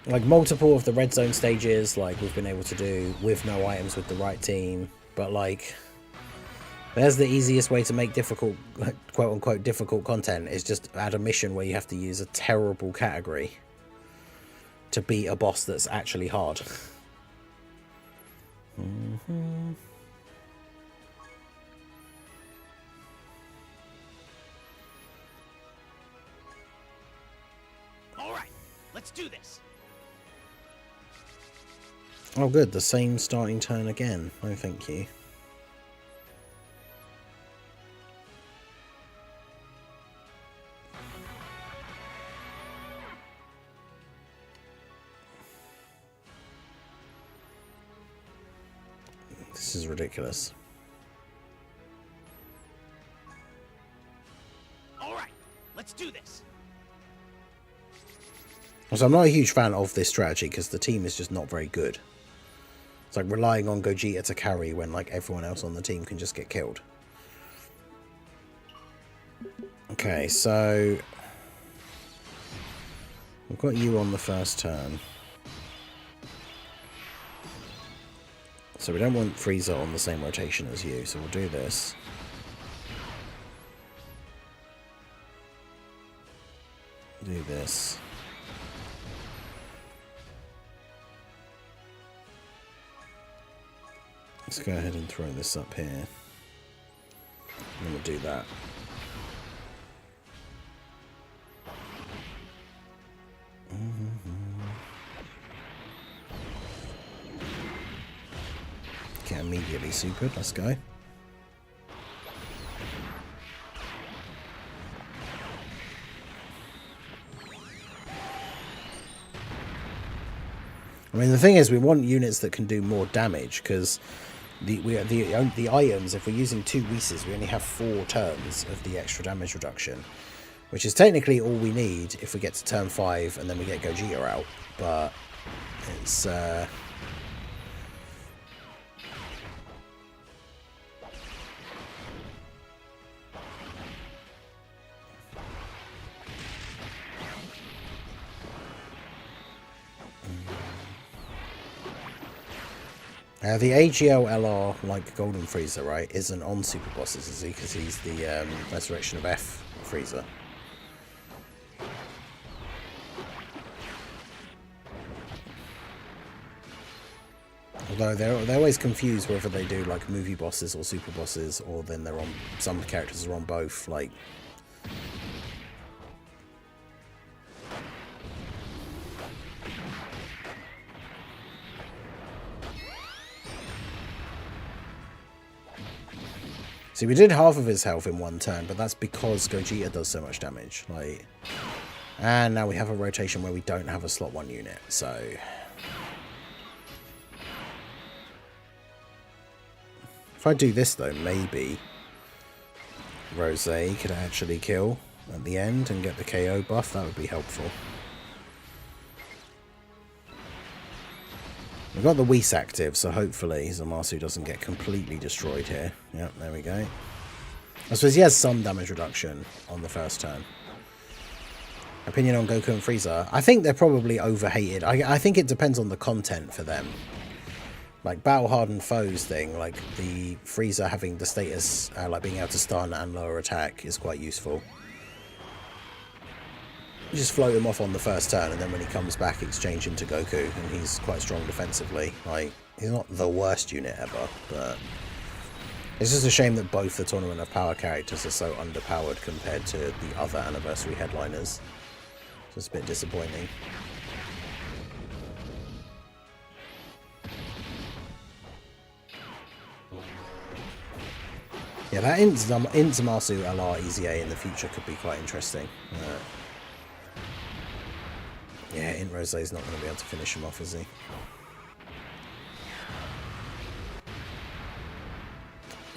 Like multiple of the red zone stages, like we've been able to do with no items with the right team, but like there's the easiest way to make difficult, quote unquote, difficult content is just add a mission where you have to use a terrible category to beat a boss that's actually hard. All right, let's do this. Oh good, the same starting turn again. No thank you. This is ridiculous. All right, let's do this. So I'm not a huge fan of this strategy because the team is just not very good. It's like relying on Gogeta to carry when like everyone else on the team can just get killed. Okay, so we've got you on the first turn. So we don't want Frieza on the same rotation as you, so we'll do this. do this. Let's go ahead and throw this up here. And we'll do that. Get immediately supered. Let's go. I mean, the thing is, we want units that can do more damage, because the items, if we're using 2 Whis, we only have 4 turns of the extra damage reduction, which is technically all we need if we get to turn 5 and then we get Gogeta out. But it's the AGL LR, like Golden Frieza, right, isn't on Super Bosses, is he? Because he's the Resurrection of F Frieza. Although they're always confused whether they do like movie bosses or super bosses, or then they're on, some characters are on both, like. See, we did half of his health in 1 turn, but that's because Gogeta does so much damage. Like, and now we have a rotation where we don't have a slot 1 unit, so. If I do this though, maybe Rose could actually kill at the end and get the KO buff. That would be helpful. We've got the Whis active, so hopefully Zamasu doesn't get completely destroyed here. Yep, there we go. I suppose he has some damage reduction on the first turn. Opinion on Goku and Frieza. I think they're probably overhated. I think it depends on the content for them. Like Battle Hardened Foes thing, like the Frieza having the status, like being able to stun and lower attack is quite useful. You just float him off on the first turn, and then when he comes back, exchange him to Goku, and he's quite strong defensively. Like, he's not the worst unit ever, but it's just a shame that both the Tournament of Power characters are so underpowered compared to the other anniversary headliners. It's just a bit disappointing. Yeah, that Zamasu LR EZA in the future could be quite interesting. Yeah, Int Rose is not going to be able to finish him off, is he? It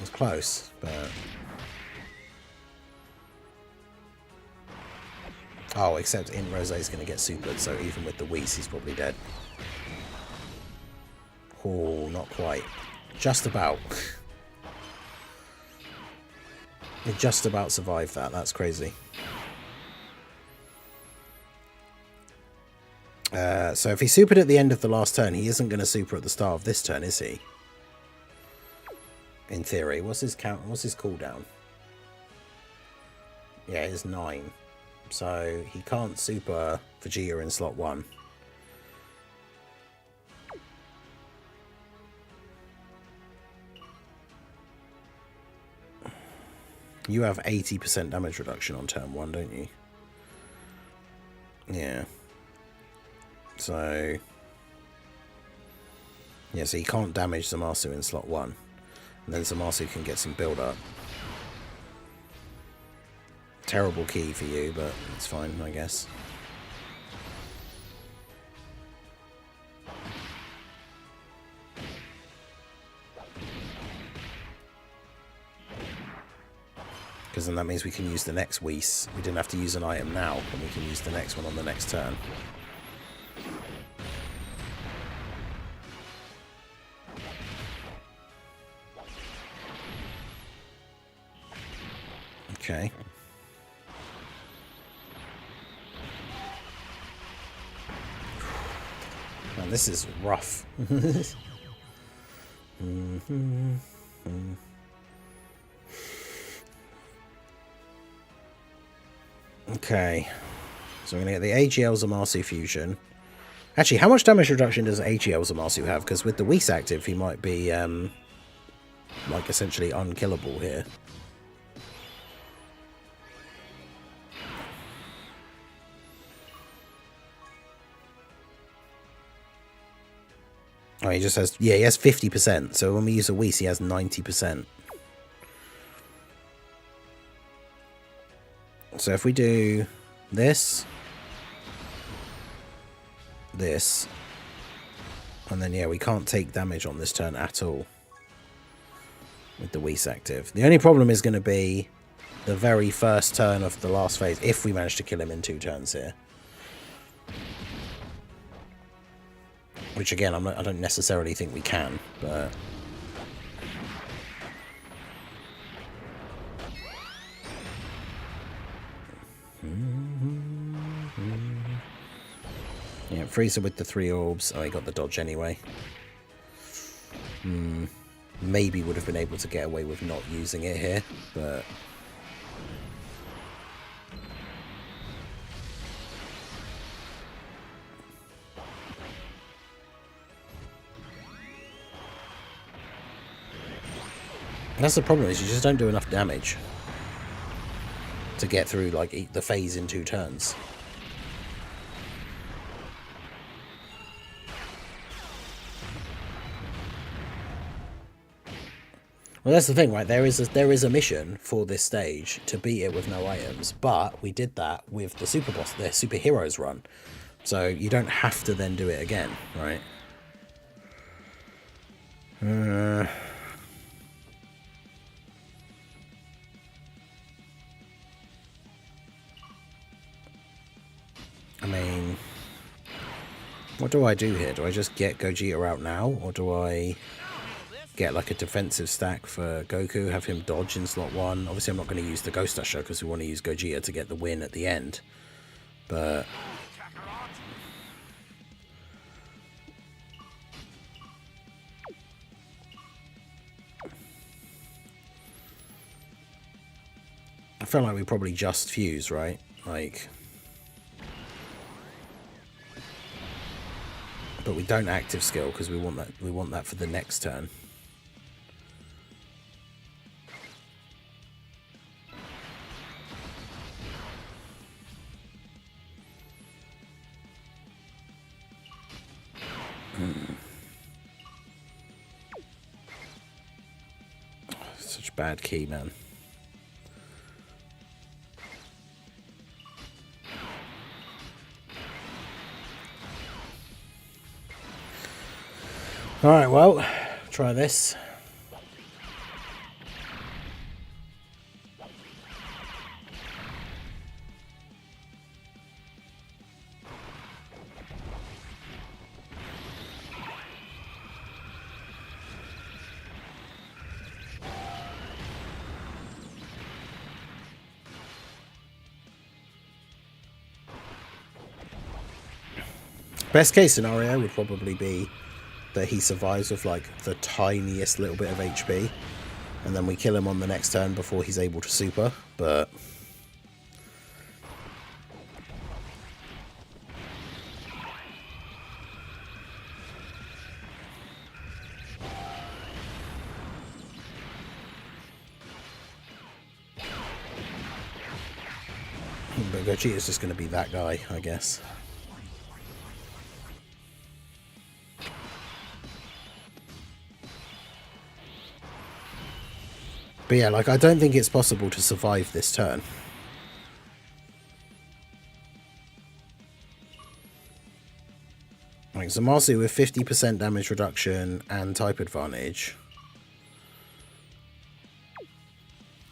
was close, but... Oh, except Int Rose is going to get supered, so even with the Whis, he's probably dead. Oh, not quite. Just about. He just about survived that. That's crazy. So if he supered at the end of the last turn, he isn't going to super at the start of this turn, is he? In theory. What's his count? What's his cooldown? Yeah, it's 9. So he can't super Vegeta in slot 1. You have 80% damage reduction on turn 1, don't you? Yeah. So... yeah, so you can't damage Zamasu in slot 1. And then Zamasu can get some build-up. Terrible key for you, but it's fine, I guess. Because then that means we can use the next Whis. We didn't have to use an item now, and we can use the next one on the next turn. Okay. Man, this is rough. Okay. So we're going to get the AGL Zamasu fusion. Actually, how much damage reduction does AGL Zamasu have? Because with the Whis active, he might be, like, essentially unkillable here. Oh, he just has... Yeah, he has 50%. So when we use a Whis, he has 90%. So if we do this... This... And then, yeah, we can't take damage on this turn at all. With the Whis active. The only problem is going to be the very first turn of the last phase, if we manage to kill him in 2 turns here. Which, again, I don't necessarily think we can, but... Yeah, Freezer with the 3 orbs. Oh, he got the dodge anyway. Maybe would have been able to get away with not using it here, but... That's the problem, is you just don't do enough damage to get through, like, the phase in 2 turns. Well, that's the thing, right? There is a mission for this stage to beat it with no items, but we did that with the super boss, the superheroes run. So you don't have to then do it again, right? I mean, what do I do here? Do I just get Gogeta out now, or do I get like a defensive stack for Goku, have him dodge in slot 1? Obviously, I'm not going to use the Ghost Usher because we want to use Gogeta to get the win at the end. But I feel like we probably just fuse, right? Like, but we don't active skill because we want that. We want that for the next turn. Such bad key, man. Alright, well, try this. Best case scenario would probably be that he survives with like the tiniest little bit of HP, and then we kill him on the next turn before he's able to super, but Gogeta's just going to be that guy, I guess. But yeah, like, I don't think it's possible to survive this turn. Like, Zamasu with 50% damage reduction and type advantage.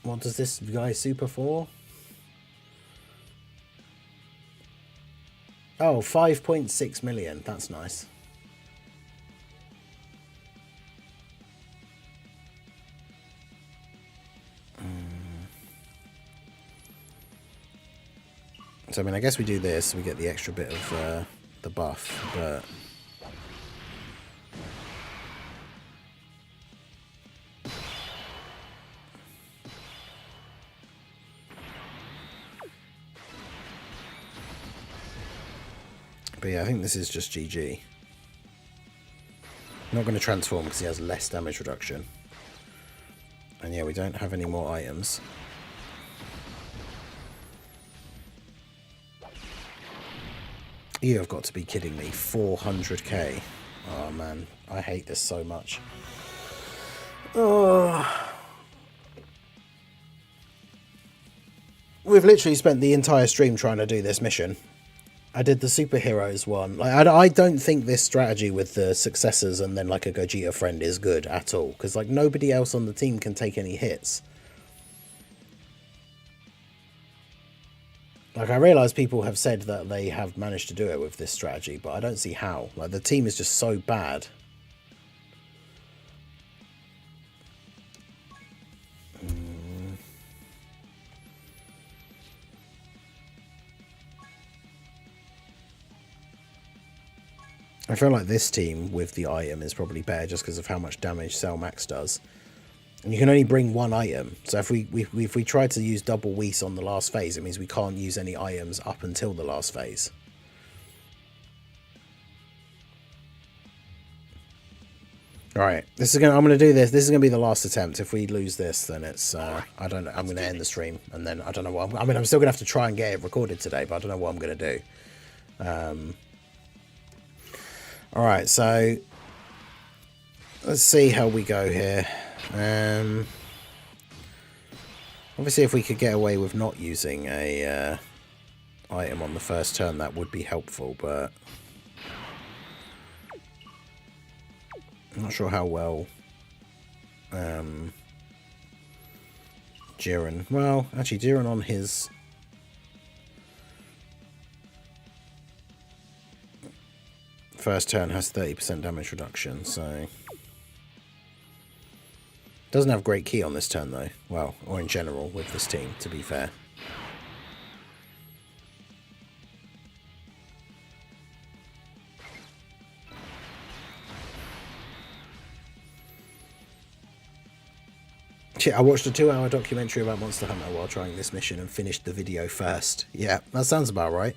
What does this guy super for? Oh, 5.6 million. That's nice. So, I mean, I guess we do this, we get the extra bit of the buff, but... But yeah, I think this is just GG. Not going to transform because he has less damage reduction. And yeah, we don't have any more items. You have got to be kidding me. 400k. Oh man, I hate this so much. Oh. We've literally spent the entire stream trying to do this mission. I did the superheroes one. Like, I don't think this strategy with the successors and then like a Gogeta friend is good at all. Because like nobody else on the team can take any hits. Like I realise people have said that they have managed to do it with this strategy. But I don't see how. Like the team is just so bad. I feel like this team with the item is probably better just because of how much damage Cell Max does. And you can only bring one item. So if we try to use double Whis on the last phase, it means we can't use any items up until the last phase. Alright, I'm gonna do this. This is gonna be the last attempt. If we lose this, then it's I don't know, I'm gonna end the stream and then I don't know what I'm still gonna have to try and get it recorded today, but I don't know what I'm gonna do. Alright, so let's see how we go here. Obviously, if we could get away with not using a item on the first turn, that would be helpful, but I'm not sure how well Jiren... Well, actually, Jiren on his... first turn has 30% damage reduction, so doesn't have great key on this turn though. Well, or in general with this team, to be fair. Shit, I watched a 2-hour documentary about Monster Hunter while trying this mission and finished the video first. Yeah, that sounds about right.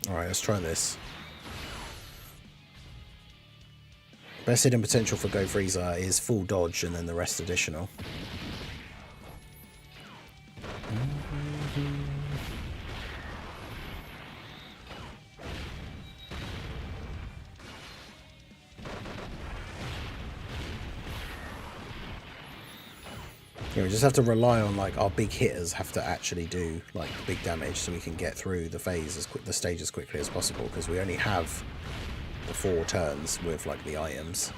Alright, let's try this. Best hidden potential for Go Frieza is full dodge and then the rest additional. Yeah, we just have to rely on like our big hitters have to actually do like big damage so we can get through the phase the stage as quickly as possible, because we only have the 4 turns with like the items.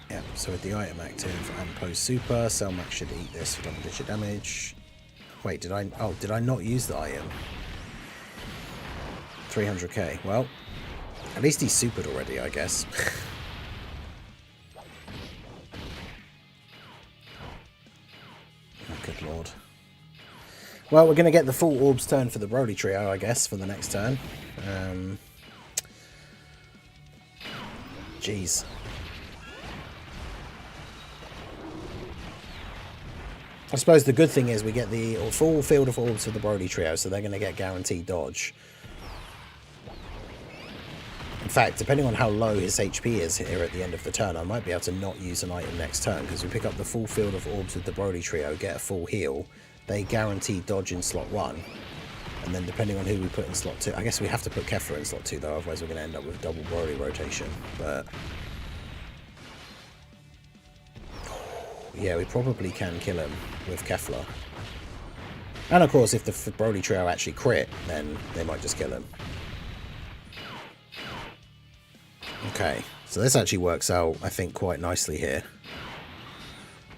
Yeah, so with the item active and post super, Cell Max should eat this for double-digit damage. Wait, did I not use the item? 300k. Well, at least he's supered already, I guess. Oh, good lord. Well, we're going to get the full orbs turn for the Broly trio, I guess, for the next turn. Jeez. I suppose the good thing is we get the full field of orbs for the Broly trio, so they're going to get guaranteed dodge. In fact, depending on how low his HP is here at the end of the turn, I might be able to not use an item next turn, because we pick up the full field of orbs with the Broly trio, get a full heal, they guarantee dodge in slot 1, and then depending on who we put in slot 2, I guess we have to put Kefla in slot 2 though, otherwise we're going to end up with double Broly rotation, but yeah, we probably can kill him with Kefla. And of course, if the Broly trio actually crit, then they might just kill him. Okay, so this actually works out, I think, quite nicely here.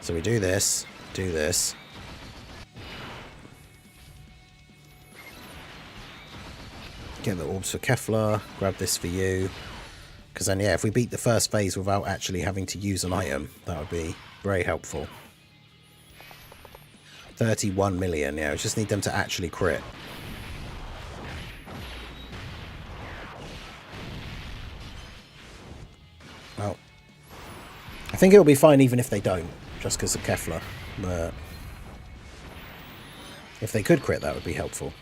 So we do this, do this. Get the orbs for Kefla, grab this for you. Because then, yeah, if we beat the first phase without actually having to use an item, that would be very helpful. 31 million, yeah, we just need them to actually crit. Well, I think it'll be fine even if they don't. just because of Kefla, but if they could crit, that would be helpful.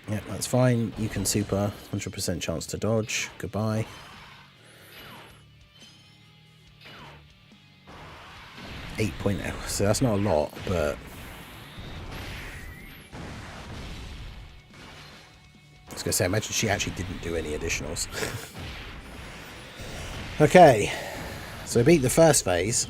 Yep, that's fine. You can super. 100% chance to dodge. Goodbye. So that's not a lot, but I was going to say, imagine she actually didn't do any additionals. Okay, so we beat the first phase.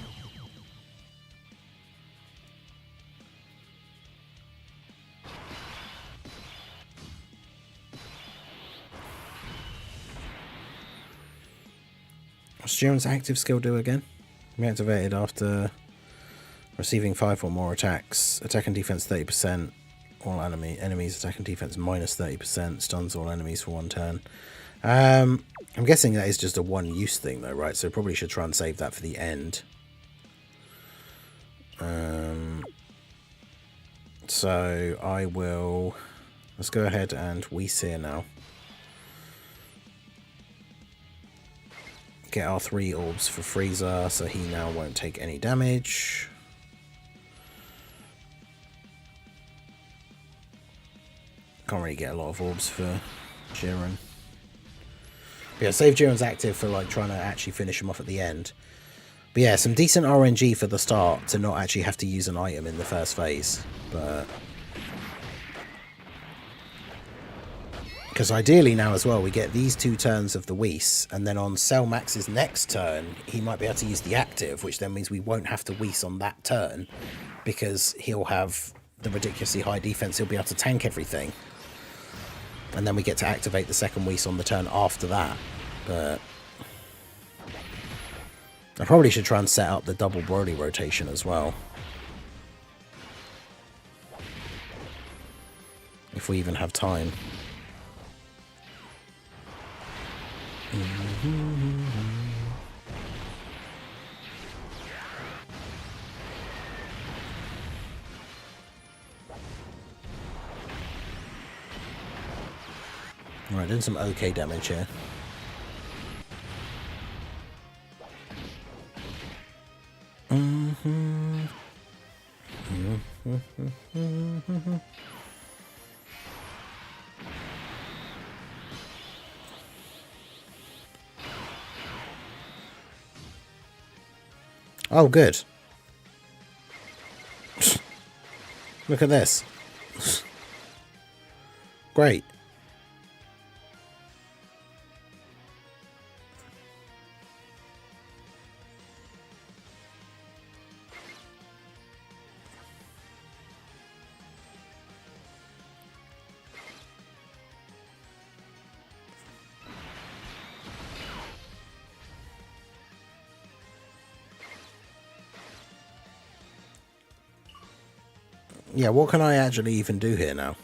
What's Jiren's active skill do again? Reactivated after receiving 5 or more attacks. Attack and defense 30%. All enemies attack and defense minus 30%. Stuns all enemies for 1 turn. I'm guessing that is just a one-use thing though, right? So probably should try and save that for the end. So I will... Let's go ahead and Weeseer now. Get our 3 orbs for Frieza, so he now won't take any damage. Can't really get a lot of orbs for Jiren. But yeah, save Jiren's active for like trying to actually finish him off at the end. But yeah, some decent RNG for the start to not actually have to use an item in the first phase. But because ideally now as well, we get these 2 turns of the Whis, and then on Cell Max's next turn, he might be able to use the active, which then means we won't have to Whis on that turn, because he'll have the ridiculously high defense, he'll be able to tank everything. And then we get to activate the second Whis on the turn after that. But I probably should try and set up the double Broly rotation as well. If we even have time. Alright, doing some okay damage here. Oh, good. Look at this. Great. Yeah, what can I actually even do here now?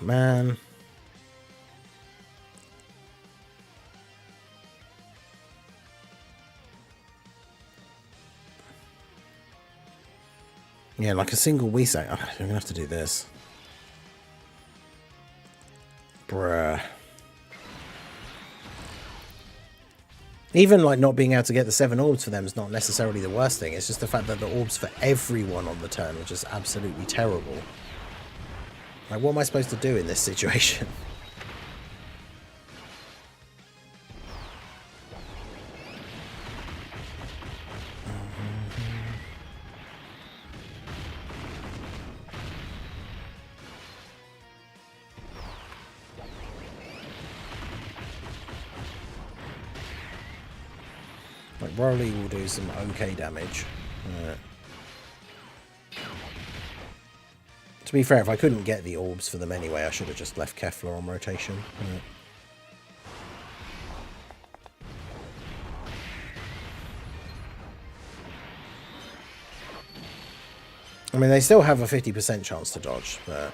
Man. Yeah, like a single Whis. I'm gonna have to do this. Bruh. Even like not being able to get the 7 orbs for them is not necessarily the worst thing. It's just the fact that the orbs for everyone on the turn are just absolutely terrible. Like, what am I supposed to do in this situation? Like, Broly will do some okay damage. To be fair, if I couldn't get the orbs for them anyway, I should have just left Kefla on rotation. I mean, they still have a 50% chance to dodge, but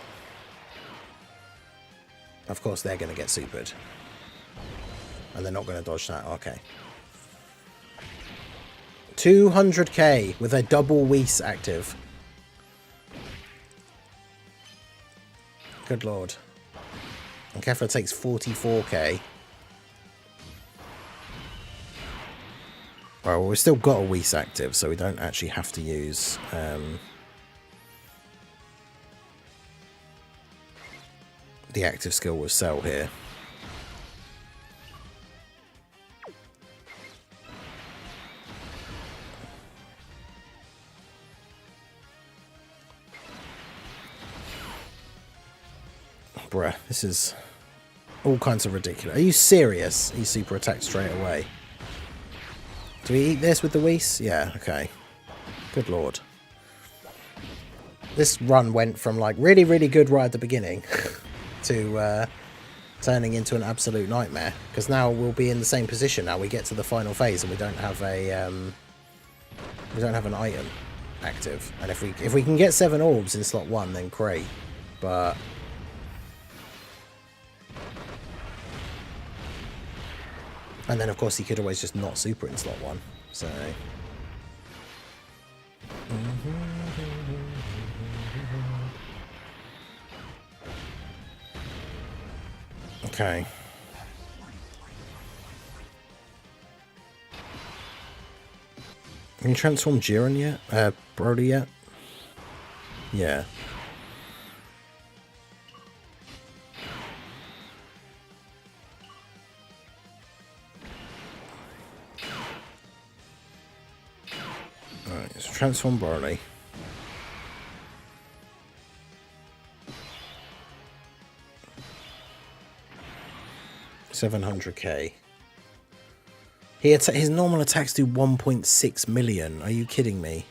of course they're going to get supered. And they're not going to dodge that. Okay. 200k with a double Whis active. Good lord. And Kefla takes 44k. Alright, well, we've still got a Whis active, so we don't actually have to use... the active skill with Cell here. Bruh, this is all kinds of ridiculous. Are you serious? He super attacks straight away. Do we eat this with the Whis? Yeah, okay. Good lord. This run went from like really, really good right at the beginning to turning into an absolute nightmare. Because now we'll be in the same position. Now we get to the final phase and we don't have a we don't have an item active. And if we can get 7 orbs in slot 1, then great. But and then of course he could always just not super in slot 1. So okay. Can you transform Jiren yet? Brody yet? Yeah. Alright, so transform Broly. $700k. His normal attacks do 1.6 million. Are you kidding me?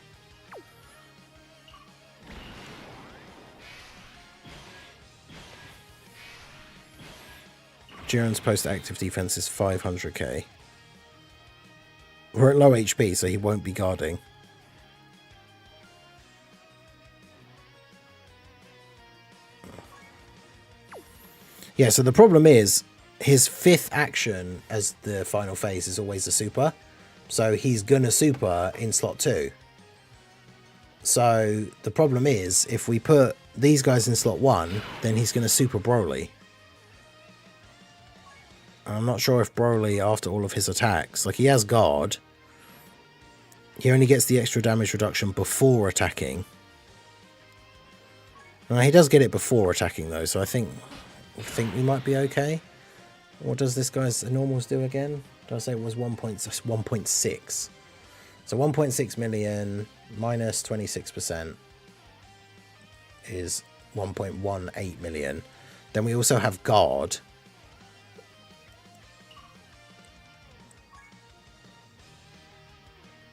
Jiren's post-active defense is 500k. We're at low HP, so he won't be guarding. Yeah, so the problem is his 5th action as the final phase is always a super. So he's gonna super in slot 2. So the problem is if we put these guys in slot 1, then he's gonna super Broly. I'm not sure if Broly, after all of his attacks, like he has guard, he only gets the extra damage reduction before attacking. He does get it before attacking though, so I think we might be okay. What does this guy's normals do again? Did I say it was 1.6? So 1.6 million minus 26% is 1.18 million. Then we also have guard.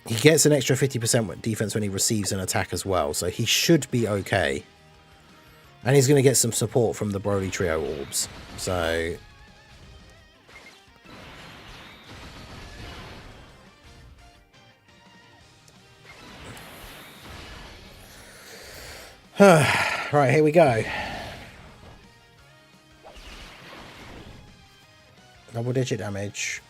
He gets an extra 50% defense when he receives an attack as well, so he should be okay. And he's going to get some support from the Broly Trio orbs. So right, here we go. Double digit damage.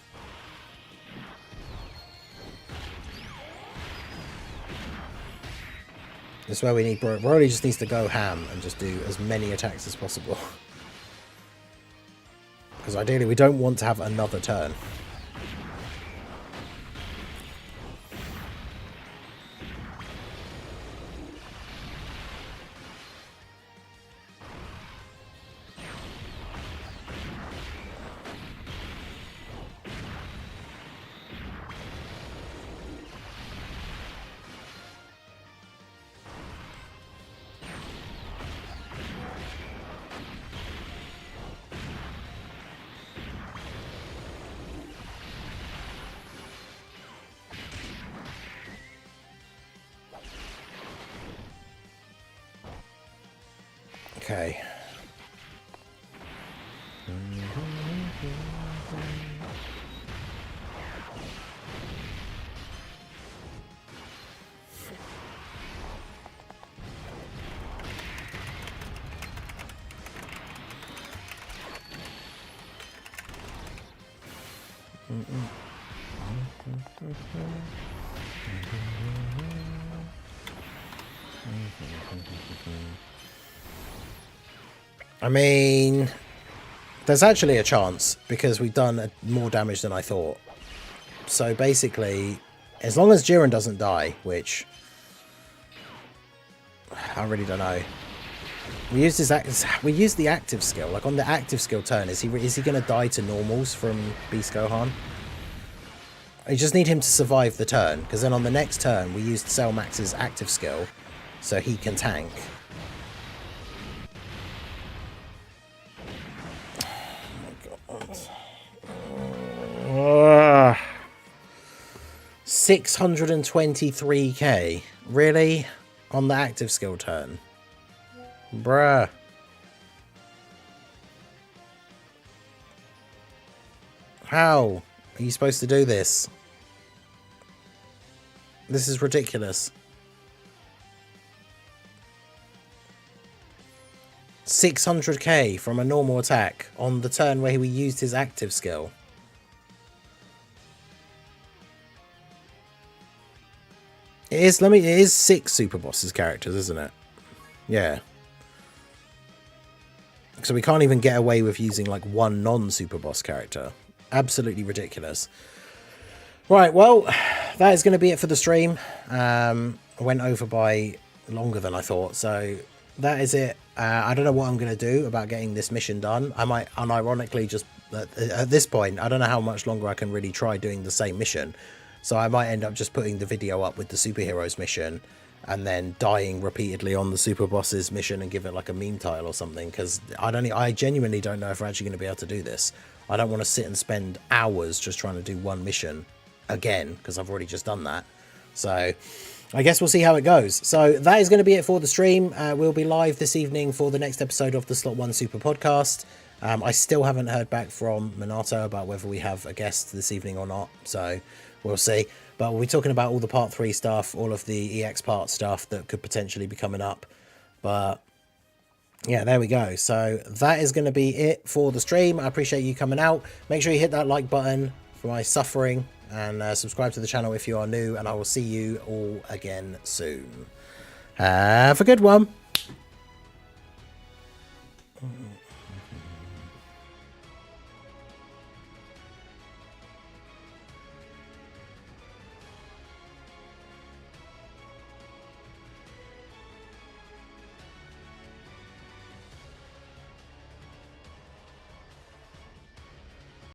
This is where we need Broly. Broly just needs to go ham and just do as many attacks as possible. Because ideally we don't want to have another turn. Okay. I mean, there's actually a chance because we've done more damage than I thought. So basically, as long as Jiren doesn't die, which I really don't know. We used the active skill. Like on the active skill turn, is he going to die to normals from Beast Gohan? I just need him to survive the turn, because then on the next turn we used Cell Max's active skill, so he can tank. Oh my god. 623k. Really? On the active skill turn? Bruh. How are you supposed to do this? This is ridiculous. 600k from a normal attack on the turn where we used his active skill. It is 6 super bosses characters, isn't it? Yeah. So we can't even get away with using like one non-super boss character. Absolutely ridiculous. Right, well, that is going to be it for the stream. Went over by longer than I thought, so that is it. I don't know what I'm going to do about getting this mission done. I might unironically just, at this point, I don't know how much longer I can really try doing the same mission. So I might end up just putting the video up with the superheroes mission and then dying repeatedly on the super bosses mission and give it like a meme title or something, because I genuinely don't know if we're actually going to be able to do this. I don't want to sit and spend hours just trying to do one mission again, because I've already just done that. So I guess we'll see how it goes. So that is going to be it for the stream. We'll be live this evening for the next episode of the Slot 1 Super Podcast. I still haven't heard back from Minato about whether we have a guest this evening or not, so we'll see. But we'll be talking about all the Part 3 stuff, all of the EX part stuff that could potentially be coming up. But yeah, there we go. So that is going to be it for the stream. I appreciate you coming out. Make sure you hit that like button for my suffering, and subscribe to the channel if you are new, and I will see you all again soon. Have a good one.